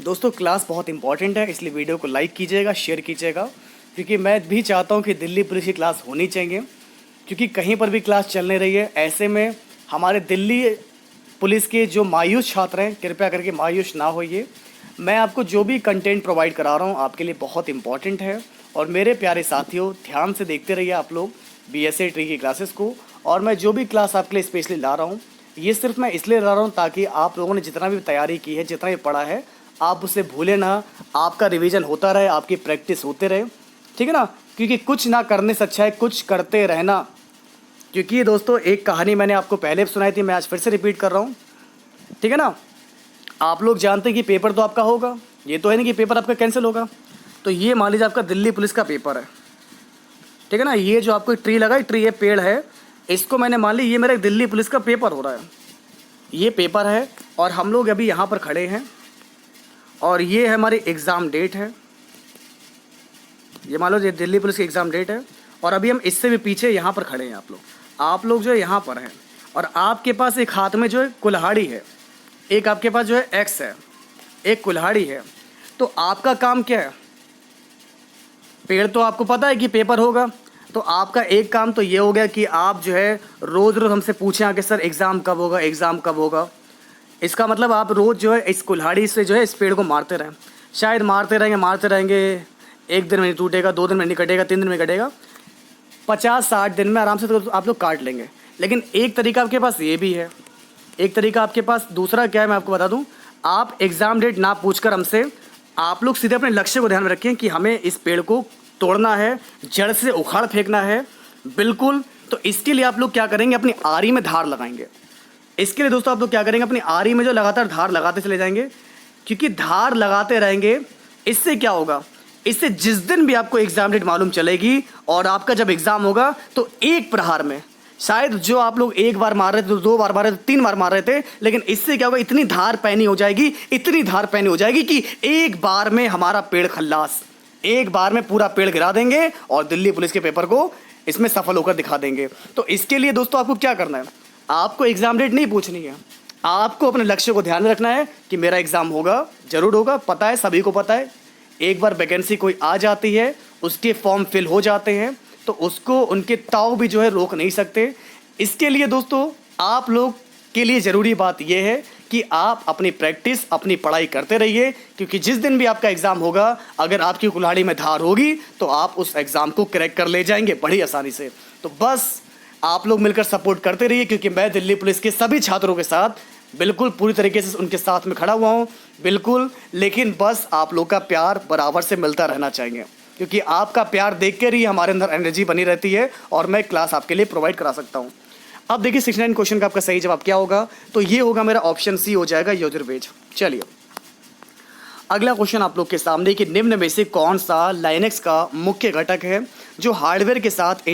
S1: दोस्तों क्लास बहुत इंपॉर्टेंट है, इसलिए वीडियो को लाइक कीजिएगा, शेयर कीजिएगा, क्योंकि मैं भी चाहता हूँ कि दिल्ली पुलिस की क्लास होनी चाहिए, क्योंकि कहीं पर भी क्लास चल नहीं रही है। ऐसे में हमारे दिल्ली पुलिस के जो मायूस छात्र हैं, कृपया करके मायूस ना होइए। मैं आपको जो भी कंटेंट प्रोवाइड करा रहा हूँ आपके लिए बहुत इंपॉर्टेंट है। और मेरे प्यारे साथियों, ध्यान से देखते रहिए आप लोग BSA ट्री की क्लासेस को। और मैं जो भी क्लास आपके लिए स्पेशली ला रहा हूँ, ये सिर्फ मैं इसलिए ला रहा हूँ ताकि आप लोगों ने जितना भी तैयारी की है, जितना भी पढ़ा है, आप उसे भूले ना, आपका रिवीजन होता रहे, आपकी प्रैक्टिस होते रहे, ठीक है ना। क्योंकि कुछ ना करने से अच्छा है कुछ करते रहना। क्योंकि दोस्तों एक कहानी मैंने आपको पहले भी सुनाई थी, मैं आज फिर से रिपीट कर रहा हूँ, ठीक है ना। आप लोग जानते हैं कि पेपर तो आपका होगा, ये तो है नहीं कि पेपर आपका कैंसिल होगा। तो ये मान लीजिए आपका दिल्ली पुलिस का पेपर है, ठीक है ना। ये जो आपको ट्री लगा है, ट्री है, पेड़ है, इसको मैंने मान ली ये मेरा दिल्ली पुलिस का पेपर हो रहा है, ये पेपर है। और हम लोग अभी यहाँ पर खड़े हैं और ये है हमारी एग्ज़ाम डेट है, ये मान लो ये दिल्ली पुलिस की एग्ज़ाम डेट है। और अभी हम इससे भी पीछे यहाँ पर खड़े हैं, आप लोग जो है यहाँ पर हैं। और आपके पास एक हाथ में जो है कुल्हाड़ी है, एक आपके पास जो है एक्स है, एक कुल्हाड़ी है। तो आपका काम क्या है, पेड़ तो आपको पता है कि पेपर होगा, तो आपका एक काम तो ये हो गया कि आप जो है रोज़ रोज़ हमसे पूछें आके सर एग्ज़ाम कब होगा, एग्ज़ाम कब होगा। इसका मतलब आप रोज़ जो है इस कुल्हाड़ी से जो है इस पेड़ को मारते रहें। शायद मारते रहेंगे, 1 दिन में नहीं टूटेगा, 2 दिन में नहीं कटेगा, 3 दिन में कटेगा, 50-60 दिन में आराम से तो आप लोग काट लेंगे। लेकिन एक तरीका आपके पास ये भी है, एक तरीका आपके पास दूसरा क्या है मैं आपको बता दूं। आप एग्ज़ाम डेट ना पूछकर हमसे, आप लोग सीधे अपने लक्ष्य को ध्यान में रखें कि हमें इस पेड़ को तोड़ना है, जड़ से उखाड़ फेंकना है, बिल्कुल। तो इसके लिए आप लोग क्या करेंगे, अपनी आरी में धार लगाएंगे। इसके लिए दोस्तों आप लोग क्या करेंगे, अपनी आरी में जो लगातार धार लगाते चले जाएंगे, क्योंकि धार लगाते रहेंगे, इससे क्या होगा, इससे जिस दिन भी आपको एग्जाम डेट मालूम चलेगी और आपका जब एग्जाम होगा तो एक प्रहार में, शायद जो आप लोग 1 बार मार रहे थे, 2 बार मार रहे थे, 3 बार मार रहे थे, लेकिन इससे क्या होगा, इतनी धार पैनी हो जाएगी, इतनी धार पैनी हो जाएगी कि एक बार में हमारा पेड़ खल्लास, एक बार में पूरा पेड़ गिरा देंगे और दिल्ली पुलिस के पेपर को इसमें सफल होकर दिखा देंगे। तो इसके लिए दोस्तों आपको क्या करना है, आपको एग्जाम डेट नहीं पूछनी है, आपको अपने लक्ष्य को ध्यान में रखना है कि मेरा एग्जाम होगा, जरूर होगा, पता है, सभी को पता है। एक बार वैकेंसी कोई आ जाती है, उसके फॉर्म फिल हो जाते हैं, तो उसको उनके ताव भी जो है रोक नहीं सकते। इसके लिए दोस्तों आप लोग के लिए ज़रूरी बात यह है कि आप अपनी प्रैक्टिस, अपनी पढ़ाई करते रहिए, क्योंकि जिस दिन भी आपका एग्ज़ाम होगा, अगर आपकी कुल्हाड़ी में धार होगी तो आप उस एग्ज़ाम को क्रैक कर ले जाएंगे बड़ी आसानी से। तो बस आप लोग मिलकर सपोर्ट करते रहिए, क्योंकि मैं दिल्ली पुलिस के सभी छात्रों के साथ बिल्कुल पूरी तरीके से उनके साथ में खड़ा हुआ हूँ, बिल्कुल। लेकिन बस आप लोग का प्यार बराबर से मिलता रहना चाहिए, क्योंकि आपका प्यार देख कर ही हमारे अंदर एनर्जी बनी रहती है और मैं क्लास आपके लिए प्रोवाइड करा सकता हूँ। अब देखिए 69 क्वेश्चन का आपका सही जवाब क्या होगा, तो ये होगा मेरा ऑप्शन सी हो जाएगा, यजुर्वेद। चलिए अगला क्वेश्चन आप लोग के सामने कि निम्न में से कौन सा लाइनेक्स का मुख्य घटक है जो हार्डवेयर के साथ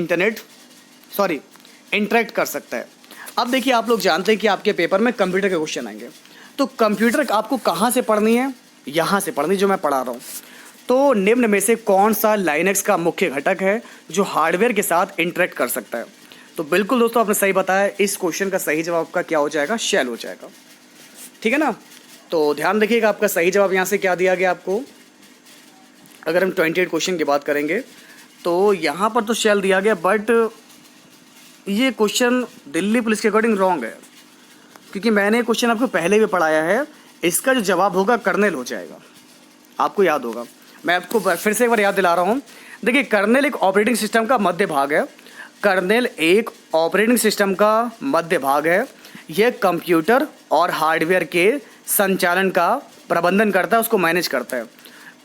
S1: इंटरेक्ट कर सकता है। अब देखिए आप लोग जानते हैं कि आपके पेपर में कंप्यूटर के क्वेश्चन आएंगे, तो कंप्यूटर आपको कहाँ से पढ़नी है, यहाँ से पढ़नी, जो मैं पढ़ा रहा हूँ। तो निम्न में से कौन सा लाइनेक्स का मुख्य घटक है जो हार्डवेयर के साथ इंटरेक्ट कर सकता है। तो बिल्कुल दोस्तों आपने सही बताया, इस क्वेश्चन का सही जवाब का क्या हो जाएगा, शेल हो जाएगा, ठीक है ना। तो ध्यान रखिएगा आपका सही जवाब यहाँ से क्या दिया गया आपको। अगर हम 28 क्वेश्चन की बात करेंगे तो यहाँ पर तो शेल दिया गया, बट ये क्वेश्चन दिल्ली पुलिस के अकॉर्डिंग रॉन्ग है, क्योंकि मैंने क्वेश्चन आपको पहले भी पढ़ाया है। इसका जो जवाब होगा कर्नेल हो जाएगा, आपको याद होगा, मैं आपको फिर से एक बार याद दिला रहा हूँ। देखिए कर्नेल एक ऑपरेटिंग सिस्टम का मध्य भाग है, कर्नेल एक ऑपरेटिंग सिस्टम का मध्य भाग है। यह कंप्यूटर और हार्डवेयर के संचालन का प्रबंधन करता है, उसको मैनेज करता है।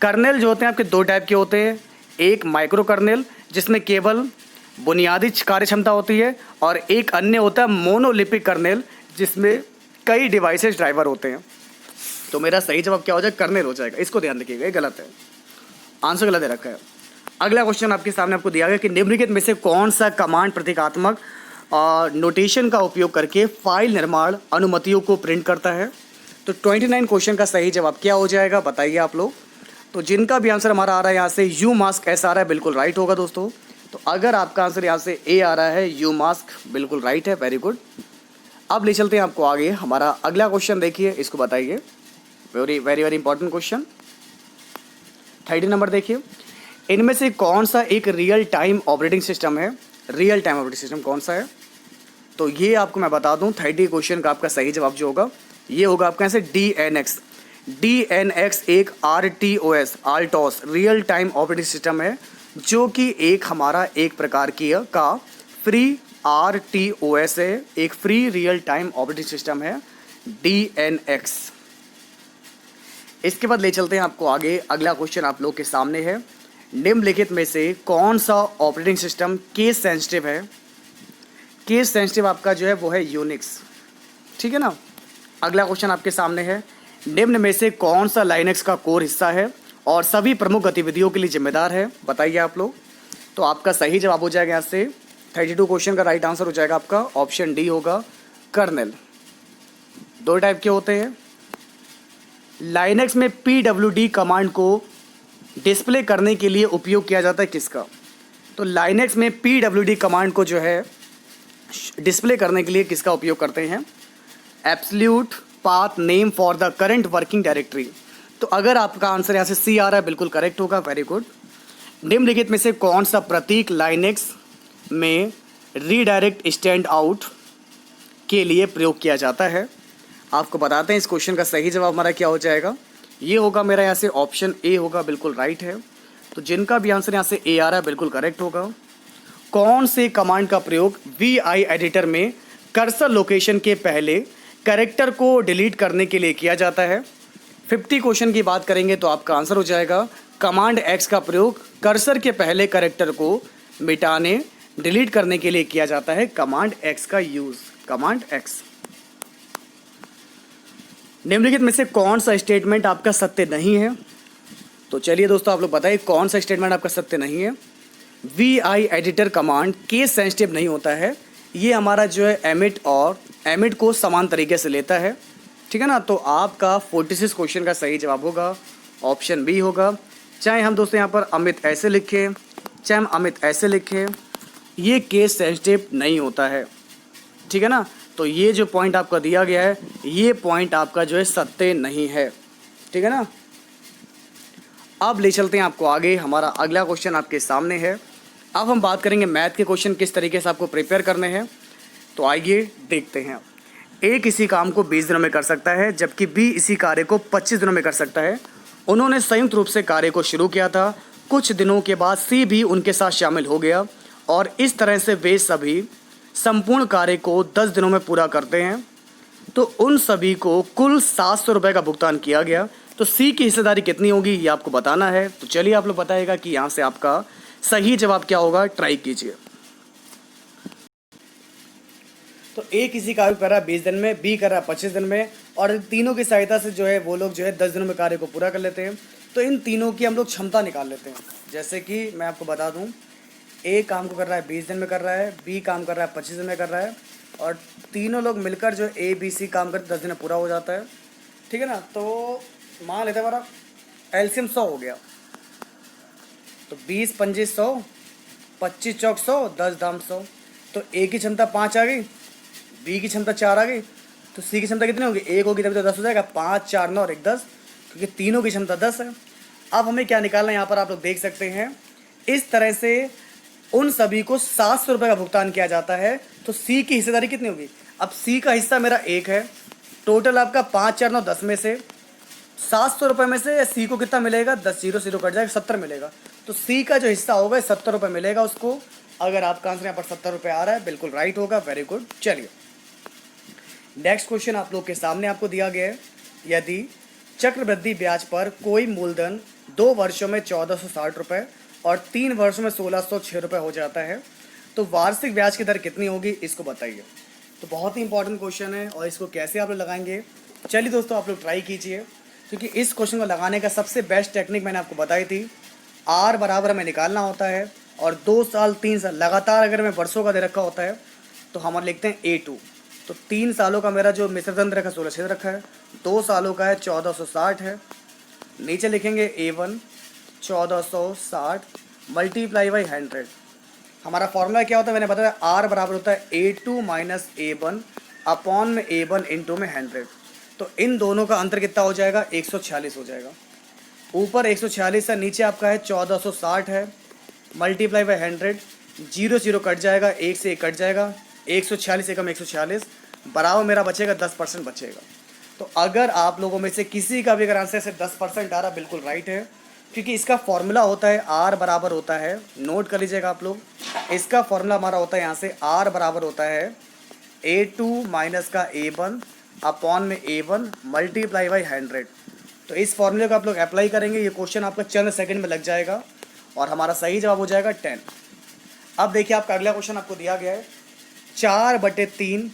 S1: कर्नेल जो होते हैं आपके 2 टाइप के होते हैं, एक माइक्रो कर्नेल जिसमें केवल बुनियादी कार्य क्षमता होती है, और एक अन्य होता है मोनोलिपिक कर्नेल जिसमें कई डिवाइसेस ड्राइवर होते हैं। तो मेरा सही जवाब क्या हो जाएगा, कर्नेल हो जाएगा। इसको ध्यान रखिएगा, ये गलत है, आंसर गलत दे रखा है। अगला क्वेश्चन आपके सामने आपको दिया गया कि निम्नलिखित में से कौन सा कमांड प्रतीकात्मक नोटेशन का उपयोग करके फाइल निर्माण अनुमतियों को प्रिंट करता है। तो 29 क्वेश्चन का सही जवाब क्या हो जाएगा, बताइए आप लोग। तो जिनका भी आंसर हमारा आ रहा है यहाँ से यू मास्क एस आ रहा है, बिल्कुल राइट होगा दोस्तों। तो अगर आपका आंसर यहाँ से ए आ रहा है, यू मास्क, बिल्कुल राइट है, वेरी गुड। अब ले चलते हैं आपको आगे। हमारा अगला क्वेश्चन देखिए, इसको बताइए, very very very important question. 30 number देखिए, इनमें से कौन सा एक रियल टाइम ऑपरेटिंग सिस्टम है, रियल टाइम ऑपरेटिंग सिस्टम कौन सा है। तो ये आपको मैं बता दूं, 30 क्वेश्चन का आपका सही जवाब जो होगा ये होगा आपका यहाँ से DNX। DNX एक RTOS आल्टोस रियल टाइम ऑपरेटिंग सिस्टम है, जो कि एक हमारा एक प्रकार की का फ्री RTOS है, एक free real time operating system है DNX। इसके बाद ले चलते हैं आपको आगे। अगला क्वेश्चन आप लोग के सामने है, निम्नलिखित में से कौन सा ऑपरेटिंग सिस्टम केस सेंसिटिव है। केस सेंसिटिव आपका जो है वो है यूनिक्स, ठीक है ना। अगला क्वेश्चन आपके सामने है, निम्न में से कौन सा लाइनेक्स का कोर हिस्सा है और सभी प्रमुख गतिविधियों के लिए जिम्मेदार है, बताइए आप लोग। तो आपका सही जवाब हो जाएगा यहाँ से 32 क्वेश्चन का राइट आंसर हो जाएगा आपका ऑप्शन डी होगा, कर्नेल। 2 टाइप के होते हैं। लाइनेक्स में PWD कमांड को डिस्प्ले करने के लिए उपयोग किया जाता है किसका। तो लाइनेक्स में PWD कमांड को जो है डिस्प्ले करने के लिए किसका उपयोग करते हैं, absolute path name for the current working directory. तो अगर आपका आंसर यहाँ से सी आ रहा है, बिल्कुल करेक्ट होगा, वेरी गुड। निम्नलिखित में से कौन सा प्रतीक लाइनेक्स में रीडायरेक्ट स्टैंड आउट के लिए प्रयोग किया जाता है। आपको बताते हैं इस क्वेश्चन का सही जवाब हमारा क्या हो जाएगा। ये होगा मेरा यहाँ से ऑप्शन ए होगा, बिल्कुल राइट है। तो जिनका भी आंसर यहाँ से ए आ रहा है बिल्कुल करेक्ट होगा। कौन से कमांड का प्रयोग VI एडिटर में कर्सर लोकेशन के पहले कैरेक्टर को डिलीट करने के लिए किया जाता है? 50 क्वेश्चन की बात करेंगे तो आपका आंसर हो जाएगा कमांड X का प्रयोग कर्सर के पहले कैरेक्टर को मिटाने डिलीट करने के लिए किया जाता है। कमांड X का यूज, कमांड X। निम्नलिखित में से कौन सा स्टेटमेंट आपका सत्य नहीं है? तो चलिए दोस्तों आप लोग बताइए कौन सा स्टेटमेंट आपका सत्य नहीं है। VI editor command case sensitive नहीं होता है। ये हमारा जो है एमिट और एमिट को समान तरीके से लेता है, ठीक है ना। तो आपका 46 क्वेश्चन का सही जवाब होगा ऑप्शन बी होगा। चाहे हम दोस्तों यहाँ पर अमित ऐसे लिखें, चाहे हम अमित ऐसे लिखें, ये केस सेंसिटिव नहीं होता है, ठीक है ना। तो ये जो पॉइंट आपका दिया गया है ये पॉइंट आपका जो है सत्य नहीं है, ठीक है ना। अब ले चलते हैं आपको आगे। हमारा अगला क्वेश्चन आपके सामने है। अब हम बात करेंगे मैथ के क्वेश्चन किस तरीके से आपको प्रिपेयर करने हैं। तो आइए देखते हैं। ए किसी काम को 20 दिनों में कर सकता है जबकि बी इसी कार्य को 25 दिनों में कर सकता है। उन्होंने संयुक्त रूप से कार्य को शुरू किया था। कुछ दिनों के बाद सी भी उनके साथ शामिल हो गया और इस तरह से वे सभी संपूर्ण कार्य को 10 दिनों में पूरा करते हैं। तो उन सभी को कुल 700 रुपये का भुगतान किया गया। तो सी की हिस्सेदारी कितनी होगी ये आपको बताना है। तो चलिए आप लोग बताइएगा कि यहाँ से आपका सही जवाब क्या होगा, ट्राई कीजिए। तो ए किसी कार्य को कर रहा है 20 दिन में, बी कर रहा है 25 दिन में, और तीनों की सहायता से जो है वो लोग जो है 10 दिनों में कार्य को पूरा कर लेते हैं। तो इन तीनों की हम लोग क्षमता निकाल लेते हैं। जैसे कि मैं आपको बता दूं, ए काम को कर रहा है 20 दिन में कर रहा है, बी काम कर रहा है 25 दिन में कर रहा है, और तीनों लोग मिलकर जो ए बी सी काम करते 10 दिन में पूरा हो जाता है, ठीक है ना। तो मान लेते हैं हमारा एलसीएम 100 हो गया। तो 20 पंजे 100, 25 चौक 100, 10 दाम 100। तो ए की क्षमता 5 आ गई, बी की क्षमता 4 आ गई, तो सी की क्षमता कितनी होगी? 1 होगी तभी तो 10 हो जाएगा। 5 4 9 और 1 10, क्योंकि तीनों की क्षमता 10 है। अब हमें क्या निकालना है यहाँ पर आप लोग देख सकते हैं। इस तरह से उन सभी को 700 रुपये का भुगतान किया जाता है। तो सी की हिस्सेदारी कितनी होगी? अब सी का हिस्सा मेरा 1 है। टोटल आपका 5 4 9 10 में से 700 रुपये में से सी को कितना मिलेगा? 10 0 0 कट जाएगा, 70 मिलेगा। तो सी का जो हिस्सा होगा 70 रुपये मिलेगा उसको। अगर आपका आंसर यहाँ पर 70 रुपये आ रहा है बिल्कुल राइट होगा, वेरी गुड। चलिए नेक्स्ट क्वेश्चन आप लोग के सामने आपको दिया गया है। यदि चक्रवृद्धि ब्याज पर कोई मूलधन 2 वर्षों में 1460 रुपये और 3 वर्षों में 1606 रुपये हो जाता है तो वार्षिक ब्याज की दर कितनी होगी, इसको बताइए। तो बहुत ही इंपॉर्टेंट क्वेश्चन है और इसको कैसे आप लोग लगाएंगे, चलिए दोस्तों आप लोग ट्राई कीजिए। क्योंकि इस क्वेश्चन को लगाने का सबसे बेस्ट टेक्निक मैंने आपको बताई थी। आर बराबर हमें निकालना होता है और 2 साल 3 साल लगातार अगर मैं वर्षों का दे रखा होता है तो हम लिखते हैं A2। तो 3 सालों का मेरा जो मिश्र दंड रखा 16 रखा है, 2 सालों का है 1460 है। नीचे लिखेंगे A1 1460 मल्टीप्लाई बाई 100। हमारा फॉर्मूला क्या होता है मैंने बताया, आर बराबर होता है A2 माइनस A1 अपॉन में A1 इंटू में 100। तो इन दोनों का अंतर कितना हो जाएगा? 146 हो जाएगा। ऊपर 146 है, नीचे आपका है 1460 है, मल्टीप्लाई बाई 100। 0 0 कट जाएगा, 1 से 1 कट जाएगा, 146 एकम 146 बराबर मेरा बचेगा 10% बचेगा। तो अगर आप लोगों में से किसी का भी अगर आंसर से 10% आ रहा बिल्कुल राइट है। क्योंकि इसका फॉर्मूला होता है आर बराबर होता है, नोट कर लीजिएगा आप लोग, इसका फॉर्मूला हमारा होता है यहाँ से आर बराबर होता है A2 माइनस का A1 अपॉन में A1 मल्टीप्लाई बाई 100। तो इस फॉर्मूले को आप लोग अप्लाई करेंगे, ये क्वेश्चन आपका चंद सेकंड में लग जाएगा और हमारा सही जवाब हो जाएगा 10। अब देखिए आपका अगला क्वेश्चन आपको दिया गया है 4/3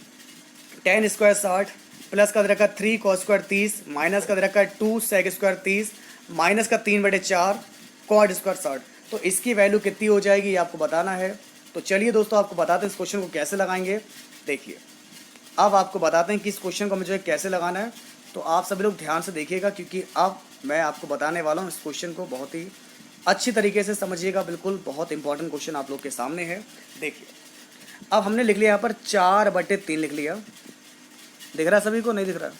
S1: 10 स्क्वायर 60 प्लस का रखा 3 cos स्क्वायर 30 माइनस का रखा 2 sec स्क्वायर 30 माइनस का 3/4 cot स्क्वायर 60। तो इसकी वैल्यू कितनी हो जाएगी ये आपको बताना है। तो चलिए दोस्तों आपको बताते हैं इस क्वेश्चन को कैसे लगाएंगे। देखिए अब आपको बताते हैं कि इस क्वेश्चन को मुझे कैसे लगाना है। तो आप सभी लोग ध्यान से देखिएगा क्योंकि अब मैं आपको बताने वाला हूँ इस क्वेश्चन को, बहुत ही अच्छी तरीके से समझिएगा। बिल्कुल बहुत इंपॉर्टेंट क्वेश्चन आप लोग के सामने है। देखिए अब हमने लिख लिया यहाँ पर 4/3 लिख लिया, दिख रहा है सभी को? नहीं दिख रहा?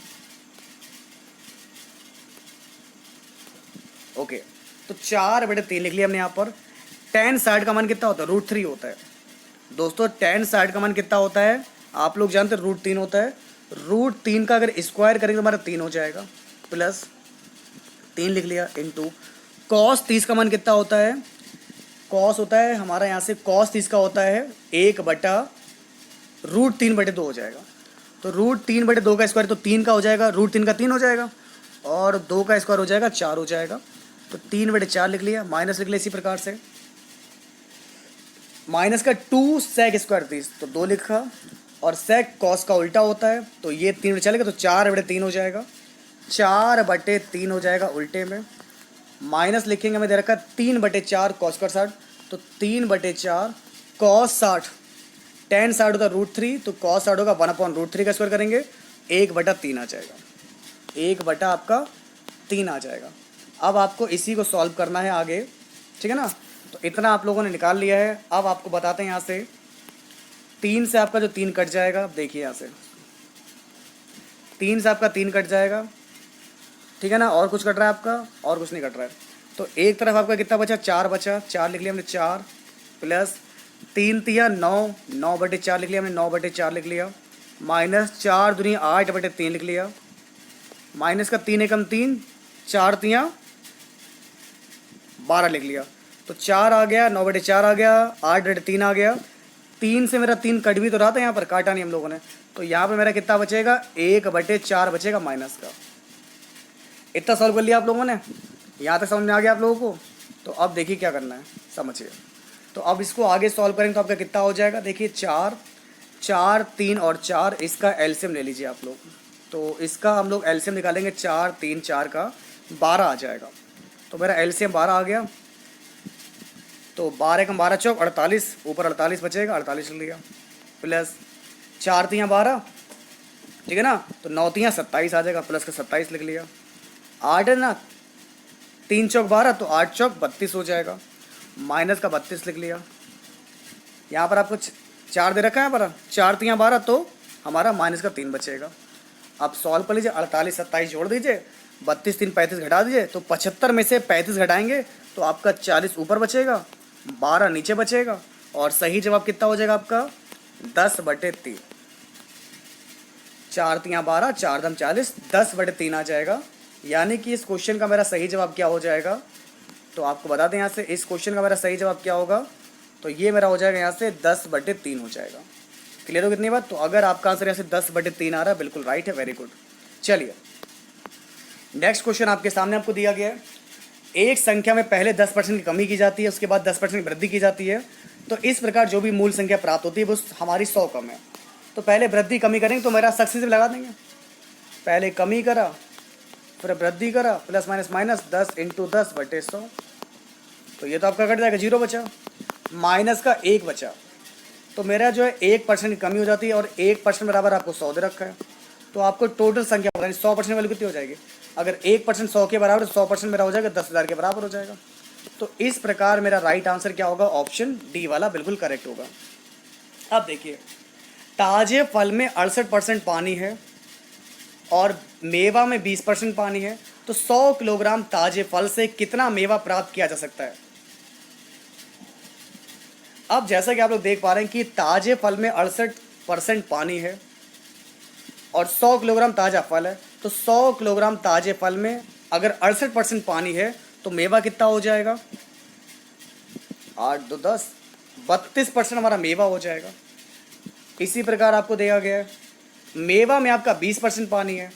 S1: ओके, तो 4/3 लिख लिया हमने यहाँ पर। tan 60 का मान कितना होता है? √3 होता है। दोस्तों tan 60 का मान कितना होता है आप लोग जानते हैं? √3 होता है। √3 का अगर स्क्वायर करेंगे तो हमारा 3 हो जाएगा, प्लस 3 लिख लिया इंटू कॉस 30 का मान कितना होता है, कॉस होता है हमारा यहाँ से कॉस 30 का होता है 1/√3/2 हो जाएगा। तो √3/2 का स्क्वायर तो 3 का हो जाएगा, √3 का 3 हो जाएगा और 2 का स्क्वायर हो जाएगा 4 हो जाएगा। तो 3/4 लिख लिया, माइनस लिख लिया इसी प्रकार से, माइनस का 2 सेक स्क्वायर 30 तो 2 लिखा और सेक कॉस का उल्टा होता है तो ये 3 चलेगा तो 4/3 हो जाएगा, 4/3 हो जाएगा उल्टे में। माइनस लिखेंगे हमें दे रखा 3/4 कॉस का 60 तो 3/4 कॉस 60, tan 60 होता है √3 तो कॉस 60 होगा 1/√3 का स्क्वायर करेंगे 1/3 आ जाएगा, 1/3 आ जाएगा। अब आपको इसी को सॉल्व करना है आगे, ठीक है ना। तो इतना आप लोगों ने निकाल लिया है। अब आपको बताते हैं यहाँ से 3 से आपका जो 3 कट जाएगा, अब देखिए यहाँ से 3 से आपका 3 कट जाएगा, ठीक है ना। और कुछ कट रहा है आपका, और कुछ नहीं कट रहा है। तो एक तरफ आपका कितना बचा, 4 बचा, 4 लिख लिया हमने 4 प्लस 3 तिया 9, 9/4 लिख लिया हमने, 9/4 लिख लिया, माइनस 4 दूनी 8/3 लिख लिया, माइनस का 3 एकम 3, 4 तिया 12 लिख लिया। तो 4 आ गया, 9/4 आ गया, 8/3 आ गया। 3 से मेरा 3 कट भी तो रहा था, यहाँ पर काटा नहीं हम लोगों ने। तो यहाँ पे मेरा कितना बचेगा, 1/4 बचेगा माइनस का। इतना सॉल्व कर लिया आप लोगों ने, यहाँ तक समझ में आ गया आप लोगों को। तो अब देखिए क्या करना है, समझिए। तो अब इसको आगे सॉल्व करेंगे तो आपका कितना हो जाएगा, देखिए 4, 4, 3 और 4, इसका एलसीएम ले लीजिए आप लोग। तो इसका हम लोग एलसीएम निकालेंगे, 4, 3, 4 का 12 आ जाएगा। तो मेरा एलसीएम 12 आ गया। तो 12 का 12 चौक 48, ऊपर 48 बचेगा, 48 लिख लिया, प्लस 4 तिया 12, ठीक है ना। तो 9 तिया 27 आ जाएगा, प्लस का 27 लिख लिया। 8 है ना, 3 चौक 12 तो 8 चौक 32 हो जाएगा, माइनस का 32 लिख लिया। यहाँ पर आपको 4 दे रखा है, पर 4 तिया 12 तो हमारा माइनस का 3 बचेगा। अब सॉल्व कर लीजिए, 48 27 जोड़ दीजिए, 32 3 35 घटा दीजिए। तो 75 में से 35 घटाएंगे तो आपका 40 ऊपर बचेगा, 12 नीचे बचेगा और सही जवाब कितना हो जाएगा आपका 10/3। 4 तिया 12, 4 दम 40, 10/3 आ जाएगा। यानी कि इस क्वेश्चन का मेरा सही जवाब क्या हो जाएगा, तो आपको बता दें यहाँ से इस क्वेश्चन का मेरा सही जवाब क्या होगा। तो ये मेरा हो जाएगा यहाँ से 10/3 हो जाएगा। क्लियर हो कितनी बात। तो अगर आपका आंसर यहाँ से 10/3 आ रहा है, बिल्कुल राइट है, वेरी गुड। चलिए नेक्स्ट क्वेश्चन आपके सामने आपको दिया गया है। एक संख्या में पहले 10% की कमी की जाती है, उसके बाद 10% की वृद्धि की जाती है। तो इस प्रकार जो भी मूल संख्या प्राप्त होती है वो हमारी 100 कम है। तो पहले वृद्धि कमी करेंगे तो मेरा सक्सेसिव लगा देंगे, पहले कमी करा फिर वृद्धि करा, प्लस माइनस माइनस 10 इंटू 10/100। तो ये तो आपका कट जाएगा, 0 बचा, माइनस का 1 बचा। तो मेरा जो है 1% की कमी हो जाती है और 1% बराबर आपको 100 दे रखा है। तो आपको टोटल संख्या पता नहीं 100% वैल्यू कितनी हो जाएगी। अगर 1% 100 के बराबर, 100% मेरा हो जाएगा 10,000 के बराबर हो जाएगा। तो इस प्रकार मेरा राइट आंसर क्या होगा, ऑप्शन डी वाला बिल्कुल करेक्ट होगा। अब देखिए, ताजे फल में 68% पानी है और मेवा में 20% पानी है। तो 100 किलोग्राम ताजे फल से कितना मेवा प्राप्त किया जा सकता है। अब जैसा कि आप लोग देख पा रहे हैं कि ताजे फल में 68% पानी है और 100 किलोग्राम ताज़ा फल है। तो 100 किलोग्राम ताजे फल में अगर 68% पानी है तो मेवा कितना हो जाएगा, 8 2 10, 32% हमारा मेवा हो जाएगा। इसी प्रकार आपको दिया गया है मेवा में आपका 20% पानी है।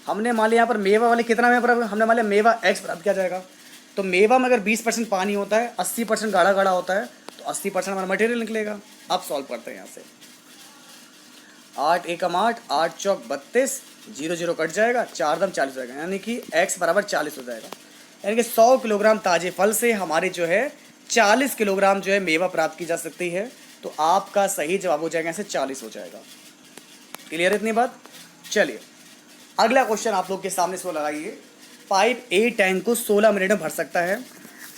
S1: हमने मान लिया यहाँ पर मेवा वाले कितना मेवा, हमने मान लिया मेवा x प्राप्त किया जाएगा। तो मेवा में अगर 20% पानी होता है, 80% गाढ़ा गाढ़ा होता है, तो 80% हमारा मटेरियल निकलेगा। अब सॉल्व करते हैं यहाँ से, 8 एकम 8, 8 चौक 32, 0 0 कट जाएगा, 4 दम 40 हो जाएगा, यानी कि x बराबर 40 हो जाएगा। यानी कि 100 किलोग्राम ताजे फल से हमारे जो है 40 किलोग्राम जो है मेवा प्राप्त की जा सकती है। तो आपका सही जवाब हो जाएगा, ऐसे 40 हो जाएगा। क्लियर इतनी बात। चलिए अगला क्वेश्चन आप लोग के सामने सो लगाइए। पाइप ए टैंक को 16 मिनट में भर सकता है,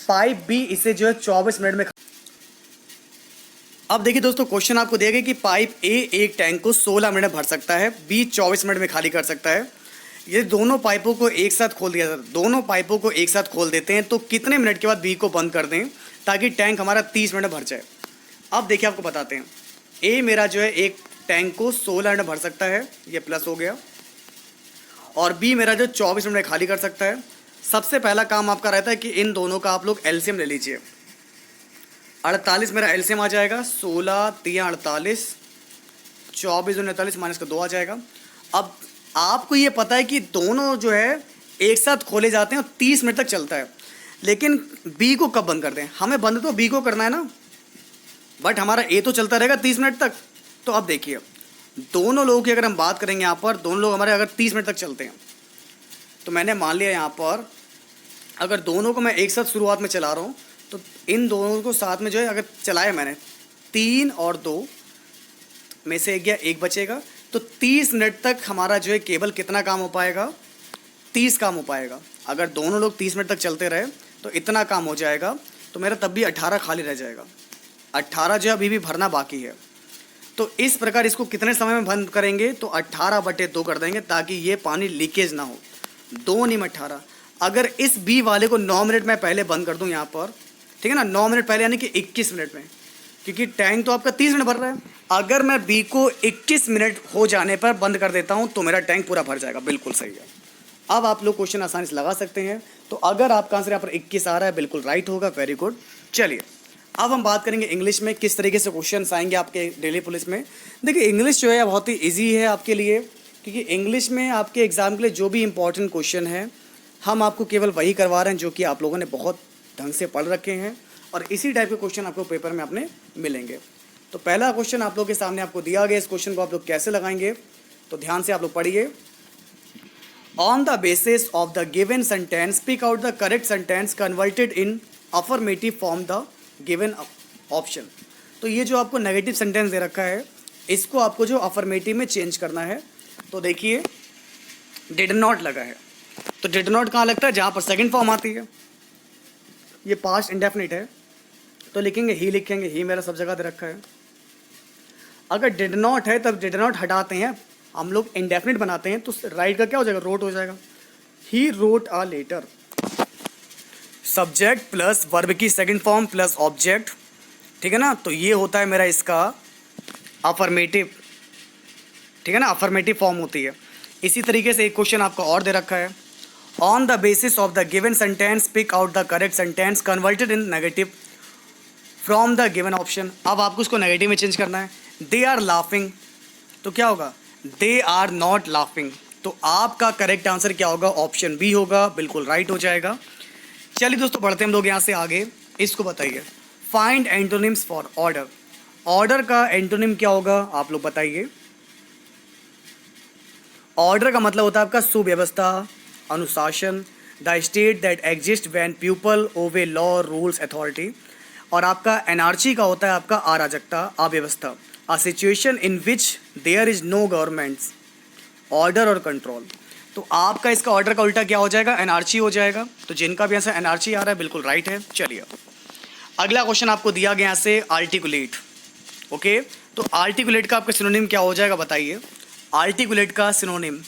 S1: पाइप बी इसे जो है 24 मिनट में। अब देखिए दोस्तों, क्वेश्चन आपको दिया गया कि पाइप ए एक टैंक को 16 मिनट में भर सकता है, बी 24 मिनट में खाली कर सकता है। ये दोनों पाइपों को एक साथ खोल दिया जाता है, दोनों पाइपों को एक साथ खोल देते हैं तो कितने मिनट के बाद बी को बंद कर दें ताकि टैंक हमारा 30 मिनट में भर जाए। अब देखिए आपको बताते हैं, ए मेरा जो है एक टैंक को 16 मिनट भर सकता है, ये प्लस हो गया, और बी मेरा जो 24 मिनट में खाली कर सकता है। सबसे पहला काम आपका रहता है कि इन दोनों का आप लोग एलसीएम ले लीजिए। 48 मेरा एलसीएम आ जाएगा, 16 3 48, 24 49 माइनस का 2 आ जाएगा। अब आपको ये पता है कि दोनों जो है एक साथ खोले जाते हैं और 30 मिनट तक चलता है, लेकिन बी को कब बंद करते हैं? हमें बंद तो बी को करना है ना, बट हमारा ए तो चलता रहेगा 30 मिनट तक। तो अब देखिए दोनों लोगों की अगर हम बात करेंगे यहाँ पर, दोनों लोग हमारे अगर 30 मिनट तक चलते हैं, तो मैंने मान लिया यहाँ पर अगर दोनों को मैं एक साथ शुरुआत में चला रहा हूँ, तो इन दोनों को साथ में जो है अगर चलाया मैंने 3 और 2 में से एक गया, एक बचेगा, तो 30 मिनट तक हमारा जो है केवल कितना काम हो पाएगा? 30 काम हो पाएगा। अगर दोनों लोग 30 मिनट तक चलते रहे तो इतना काम हो जाएगा, तो मेरा तब भी 18 खाली रह जाएगा। 18 जो अभी भी भरना बाकी है। तो इस प्रकार इसको कितने समय में बंद करेंगे? तो 18/2 कर देंगे, ताकि ये पानी लीकेज ना हो। 2 नहीं 18। अगर इस बी वाले को 9 मिनट में पहले बंद कर दूं यहाँ पर, ठीक है ना, 9 मिनट पहले यानी कि 21 मिनट में, क्योंकि टैंक तो आपका 30 मिनट भर रहा है। अगर मैं बी को 21 मिनट हो जाने पर बंद कर देता हूँ तो मेरा टैंक पूरा भर जाएगा। बिल्कुल सही है। अब आप लोग क्वेश्चन आसानी से लगा सकते हैं। तो अगर आपका आंसर यहाँ पर 21 आ रहा है, बिल्कुल राइट होगा। Very good. चलिए अब हम बात करेंगे इंग्लिश में किस तरीके से क्वेश्चन आएंगे आपके दिल्ली पुलिस में। देखिए इंग्लिश जो है बहुत ही ईजी है आपके लिए, क्योंकि इंग्लिश में आपके एग्जाम के लिए जो भी इंपॉर्टेंट क्वेश्चन है हम आपको केवल वही करवा रहे हैं जो कि आप लोगों ने बहुत ढंग से पढ़ रखे हैं, और इसी टाइप के क्वेश्चन आपको पेपर में अपने मिलेंगे। तो पहला क्वेश्चन आप लोगों के सामने आपको दिया गया, इस क्वेश्चन को आप लोग कैसे लगाएंगे, तो ध्यान से आप लोग पढ़िए। On the basis of the given sentence speak out the correct sentence converted in affirmative form the given option. तो ये जो आपको नेगेटिव सेंटेंस दे रखा है, इसको आपको जो अफर्मेटिव में चेंज करना है। तो देखिए डिड नॉट लगा है, तो डिड नॉट कहाँ लगता है? जहाँ पर सेकंड फॉर्म आती है। ये पास्ट इंडेफिनिट है तो लिखेंगे ही, लिखेंगे ही, मेरा सब जगह दे रखा है। अगर डिड नॉट है तब डिड नॉट हटाते हैं, हम लोग इंडेफिनिट बनाते हैं, तो राइट का क्या हो जाएगा? रोट हो जाएगा। He wrote a letter. Subject plus verb की सेकंड फॉर्म प्लस ऑब्जेक्ट, ठीक है ना, तो ये होता है मेरा इसका अफर्मेटिव, ठीक है ना, अफर्मेटिव फॉर्म होती है। इसी तरीके से एक क्वेश्चन आपका और दे रखा है। On the basis of the given sentence pick out the correct sentence converted in negative from the given option. अब आपको उसको नेगेटिव में चेंज करना है। दे आर लाफिंग, तो क्या होगा? They are not laughing. तो आपका करेक्ट आंसर क्या होगा? ऑप्शन बी होगा। बिल्कुल राइट हो जाएगा। चलिए दोस्तों बढ़ते हम लोग यहाँ से आगे। इसको बताइए, find antonyms for order. Order का एंटोनिम क्या होगा आप लोग बताइए। ऑर्डर का मतलब होता है आपका सुव्यवस्था, अनुशासन, the state that exist when people obey law rules authority. और आपका एनार्ची का होता है आपका अराजकता, अव्यवस्था, a situation in which there is no governments, order और कंट्रोल। तो आपका इसका ऑर्डर का उल्टा क्या हो जाएगा? एनार्ची हो जाएगा। तो जिनका भी आंसर एनार्ची आ रहा है बिल्कुल राइट है। चलिए अगला क्वेश्चन आपको दिया गया से आर्टिकुलेट। ओके, तो आर्टिकुलेट का आपका सिनोनिम क्या हो जाएगा बताइए। आर्टिकुलेट का सिनोनिम,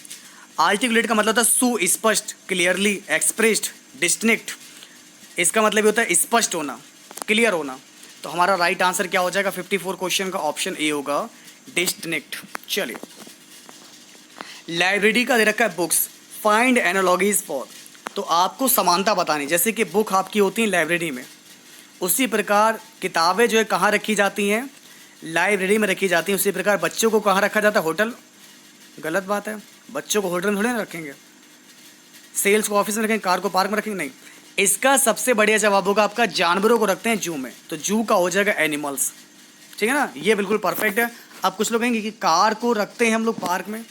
S1: आर्टिकुलेट का मतलब होता है सुस्पष्ट, क्लियरली एक्सप्रेस्ड, डिस्टिंक्ट। इसका मतलब ये होता है स्पष्ट होना, क्लियर होना। तो हमारा राइट आंसर क्या हो जाएगा 54 क्वेश्चन का? ऑप्शन ए होगा, डिस्टिंक्ट। चलिए लाइब्रेरी का दे रखा है बुक्स, फाइंड एनालॉजीज फॉर। तो आपको समानता बतानी, जैसे कि बुक आपकी होती है लाइब्रेरी में, उसी प्रकार किताबें जो है कहाँ रखी जाती हैं? लाइब्रेरी में रखी जाती हैं। उसी प्रकार बच्चों को कहाँ रखा जाता है? होटल। गलत बात है, बच्चों को होटल में थोड़ी ना रखेंगे। सेल्स को ऑफिस में रखेंगे, कार को पार्क में रखेंगे? नहीं। इसका सबसे बढ़िया जवाब होगा आपका जानवरों को रखते हैं जू में, तो जू का हो जाएगा एनिमल्स। ठीक है ना, ये बिल्कुल परफेक्ट है। अब कुछ लोग कहेंगे कि कार को रखते हैं हम लोग पार्क में,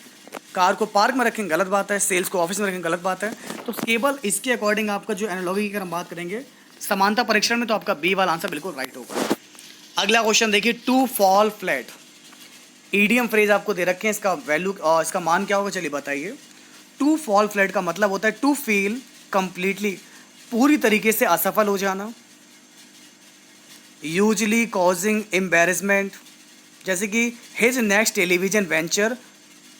S1: कार को पार्क में रखेंगे, गलत बात है। सेल्स को ऑफिस में रखेंगे, गलत बात है। तो केवल इसके अकॉर्डिंग आपका जो एनालॉजी की अगर हम बात करेंगे समानता परीक्षण में, तो आपका बी वाला आंसर बिल्कुल राइट होगा। अगला क्वेश्चन देखिए, to fall flat. Idiom phrase आपको दे रखे हैं, इसका वैल्यू और इसका मान क्या होगा चलिए बताइए। टू फॉल फ्लैट का मतलब होता है टू फील कंप्लीटली, पूरी तरीके से असफल हो जाना। यूजली कॉजिंग एम्बेरसमेंट, जैसे कि his next television venture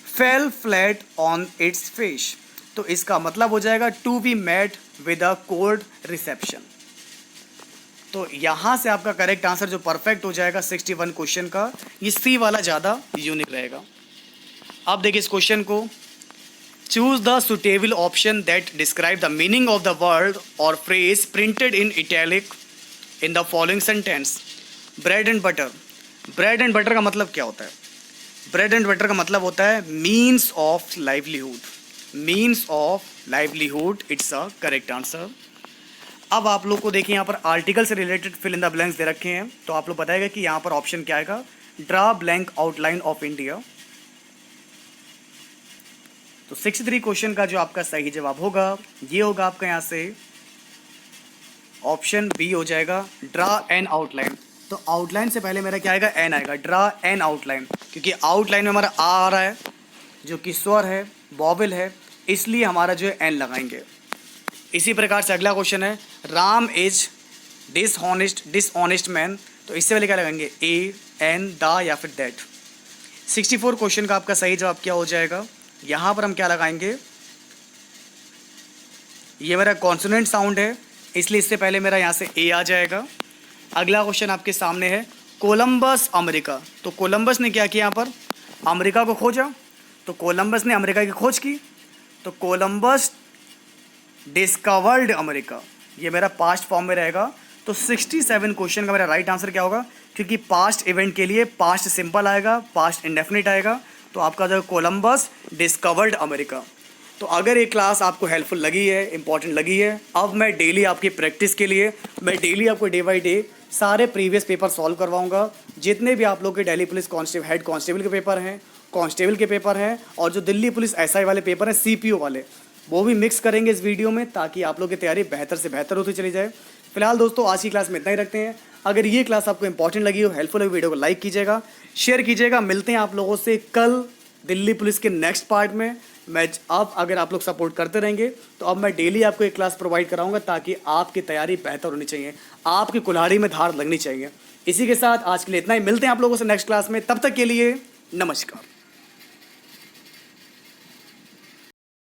S1: fell flat on its face. तो इसका मतलब हो जाएगा to be met with a cold reception. तो यहाँ से आपका करेक्ट आंसर जो परफेक्ट हो जाएगा 61 क्वेश्चन का, ये सी वाला ज़्यादा यूनिक रहेगा। अब देखिए इस क्वेश्चन को, choose the suitable option that describe the meaning of the word और phrase printed in italic in the following sentence. Bread and butter. Bread and butter का मतलब क्या होता है? ब्रेड एंड बटर का मतलब होता है means of livelihood. Means of livelihood, it's a correct answer. अब आप लोग को देखिए यहाँ पर आर्टिकल से related fill in the blanks दे रखे हैं, तो आप लोग बताएगा कि यहाँ पर ऑप्शन क्या आएगा। Draw blank outline of India. तो 63 क्वेश्चन का जो आपका सही जवाब होगा ये होगा आपका यहाँ से ऑप्शन बी हो जाएगा, ड्रा एन आउटलाइन। तो आउटलाइन से पहले मेरा क्या आएगा? एन आएगा। ड्रा एन आउटलाइन, क्योंकि आउटलाइन में हमारा आ रहा है जो कि स्वर है, वॉवेल है, इसलिए हमारा जो है एन लगाएंगे। इसी प्रकार से अगला क्वेश्चन है, राम इज डिसऑनेस्ट मैन। तो इससे पहले क्या लगाएंगे? ए, एन, द या फिर दैट। 64 क्वेश्चन का आपका सही जवाब क्या हो जाएगा? यहाँ पर हम क्या लगाएंगे? ये मेरा कॉन्सोनेंट साउंड है, इसलिए इससे पहले मेरा यहाँ से ए आ जाएगा। अगला क्वेश्चन आपके सामने है, कोलंबस अमेरिका। तो कोलंबस ने क्या किया? यहाँ पर अमेरिका को खोजा, तो कोलंबस ने अमेरिका की खोज की, तो कोलंबस डिस्कवर्ड अमेरिका, ये मेरा पास्ट फॉर्म में रहेगा। तो 67 क्वेश्चन का मेरा राइट आंसर क्या होगा? क्योंकि पास्ट इवेंट के लिए पास्ट सिंपल आएगा, पास्ट इंडेफिनिट आएगा, तो आपका जो कोलंबस डिस्कवर्ड अमेरिका। तो अगर ये क्लास आपको हेल्पफुल लगी है, इंपॉर्टेंट लगी है, अब मैं डेली आपकी प्रैक्टिस के लिए मैं डेली आपको डे बाई डे सारे प्रीवियस पेपर सॉल्व करवाऊंगा। जितने भी आप लोग के Delhi police constable head constable के पेपर हैं, कांस्टेबल के पेपर हैं, और जो दिल्ली पुलिस एसआई वाले पेपर हैं, सीपीओ वाले, वो भी मिक्स करेंगे इस वीडियो में, ताकि आप लोग की तैयारी बेहतर से बेहतर होती चली जाए। फिलहाल दोस्तों आज की क्लास में इतना ही रखते हैं। अगर ये क्लास आपको इंपॉर्टेंट लगी हो, हेल्पफुल लगी, वीडियो को लाइक कीजिएगा, शेयर कीजिएगा। मिलते हैं आप लोगों से कल दिल्ली पुलिस के नेक्स्ट पार्ट में। अब अगर आप लोग सपोर्ट करते रहेंगे तो अब मैं डेली आपको एक क्लास प्रोवाइड कराऊंगा, ताकि आपकी तैयारी बेहतर होनी चाहिए, आपकी कुल्हाड़ी में धार लगनी चाहिए। इसी के साथ आज के लिए इतना ही। मिलते हैं आप लोगों से नेक्स्ट क्लास में, तब तक के लिए नमस्कार।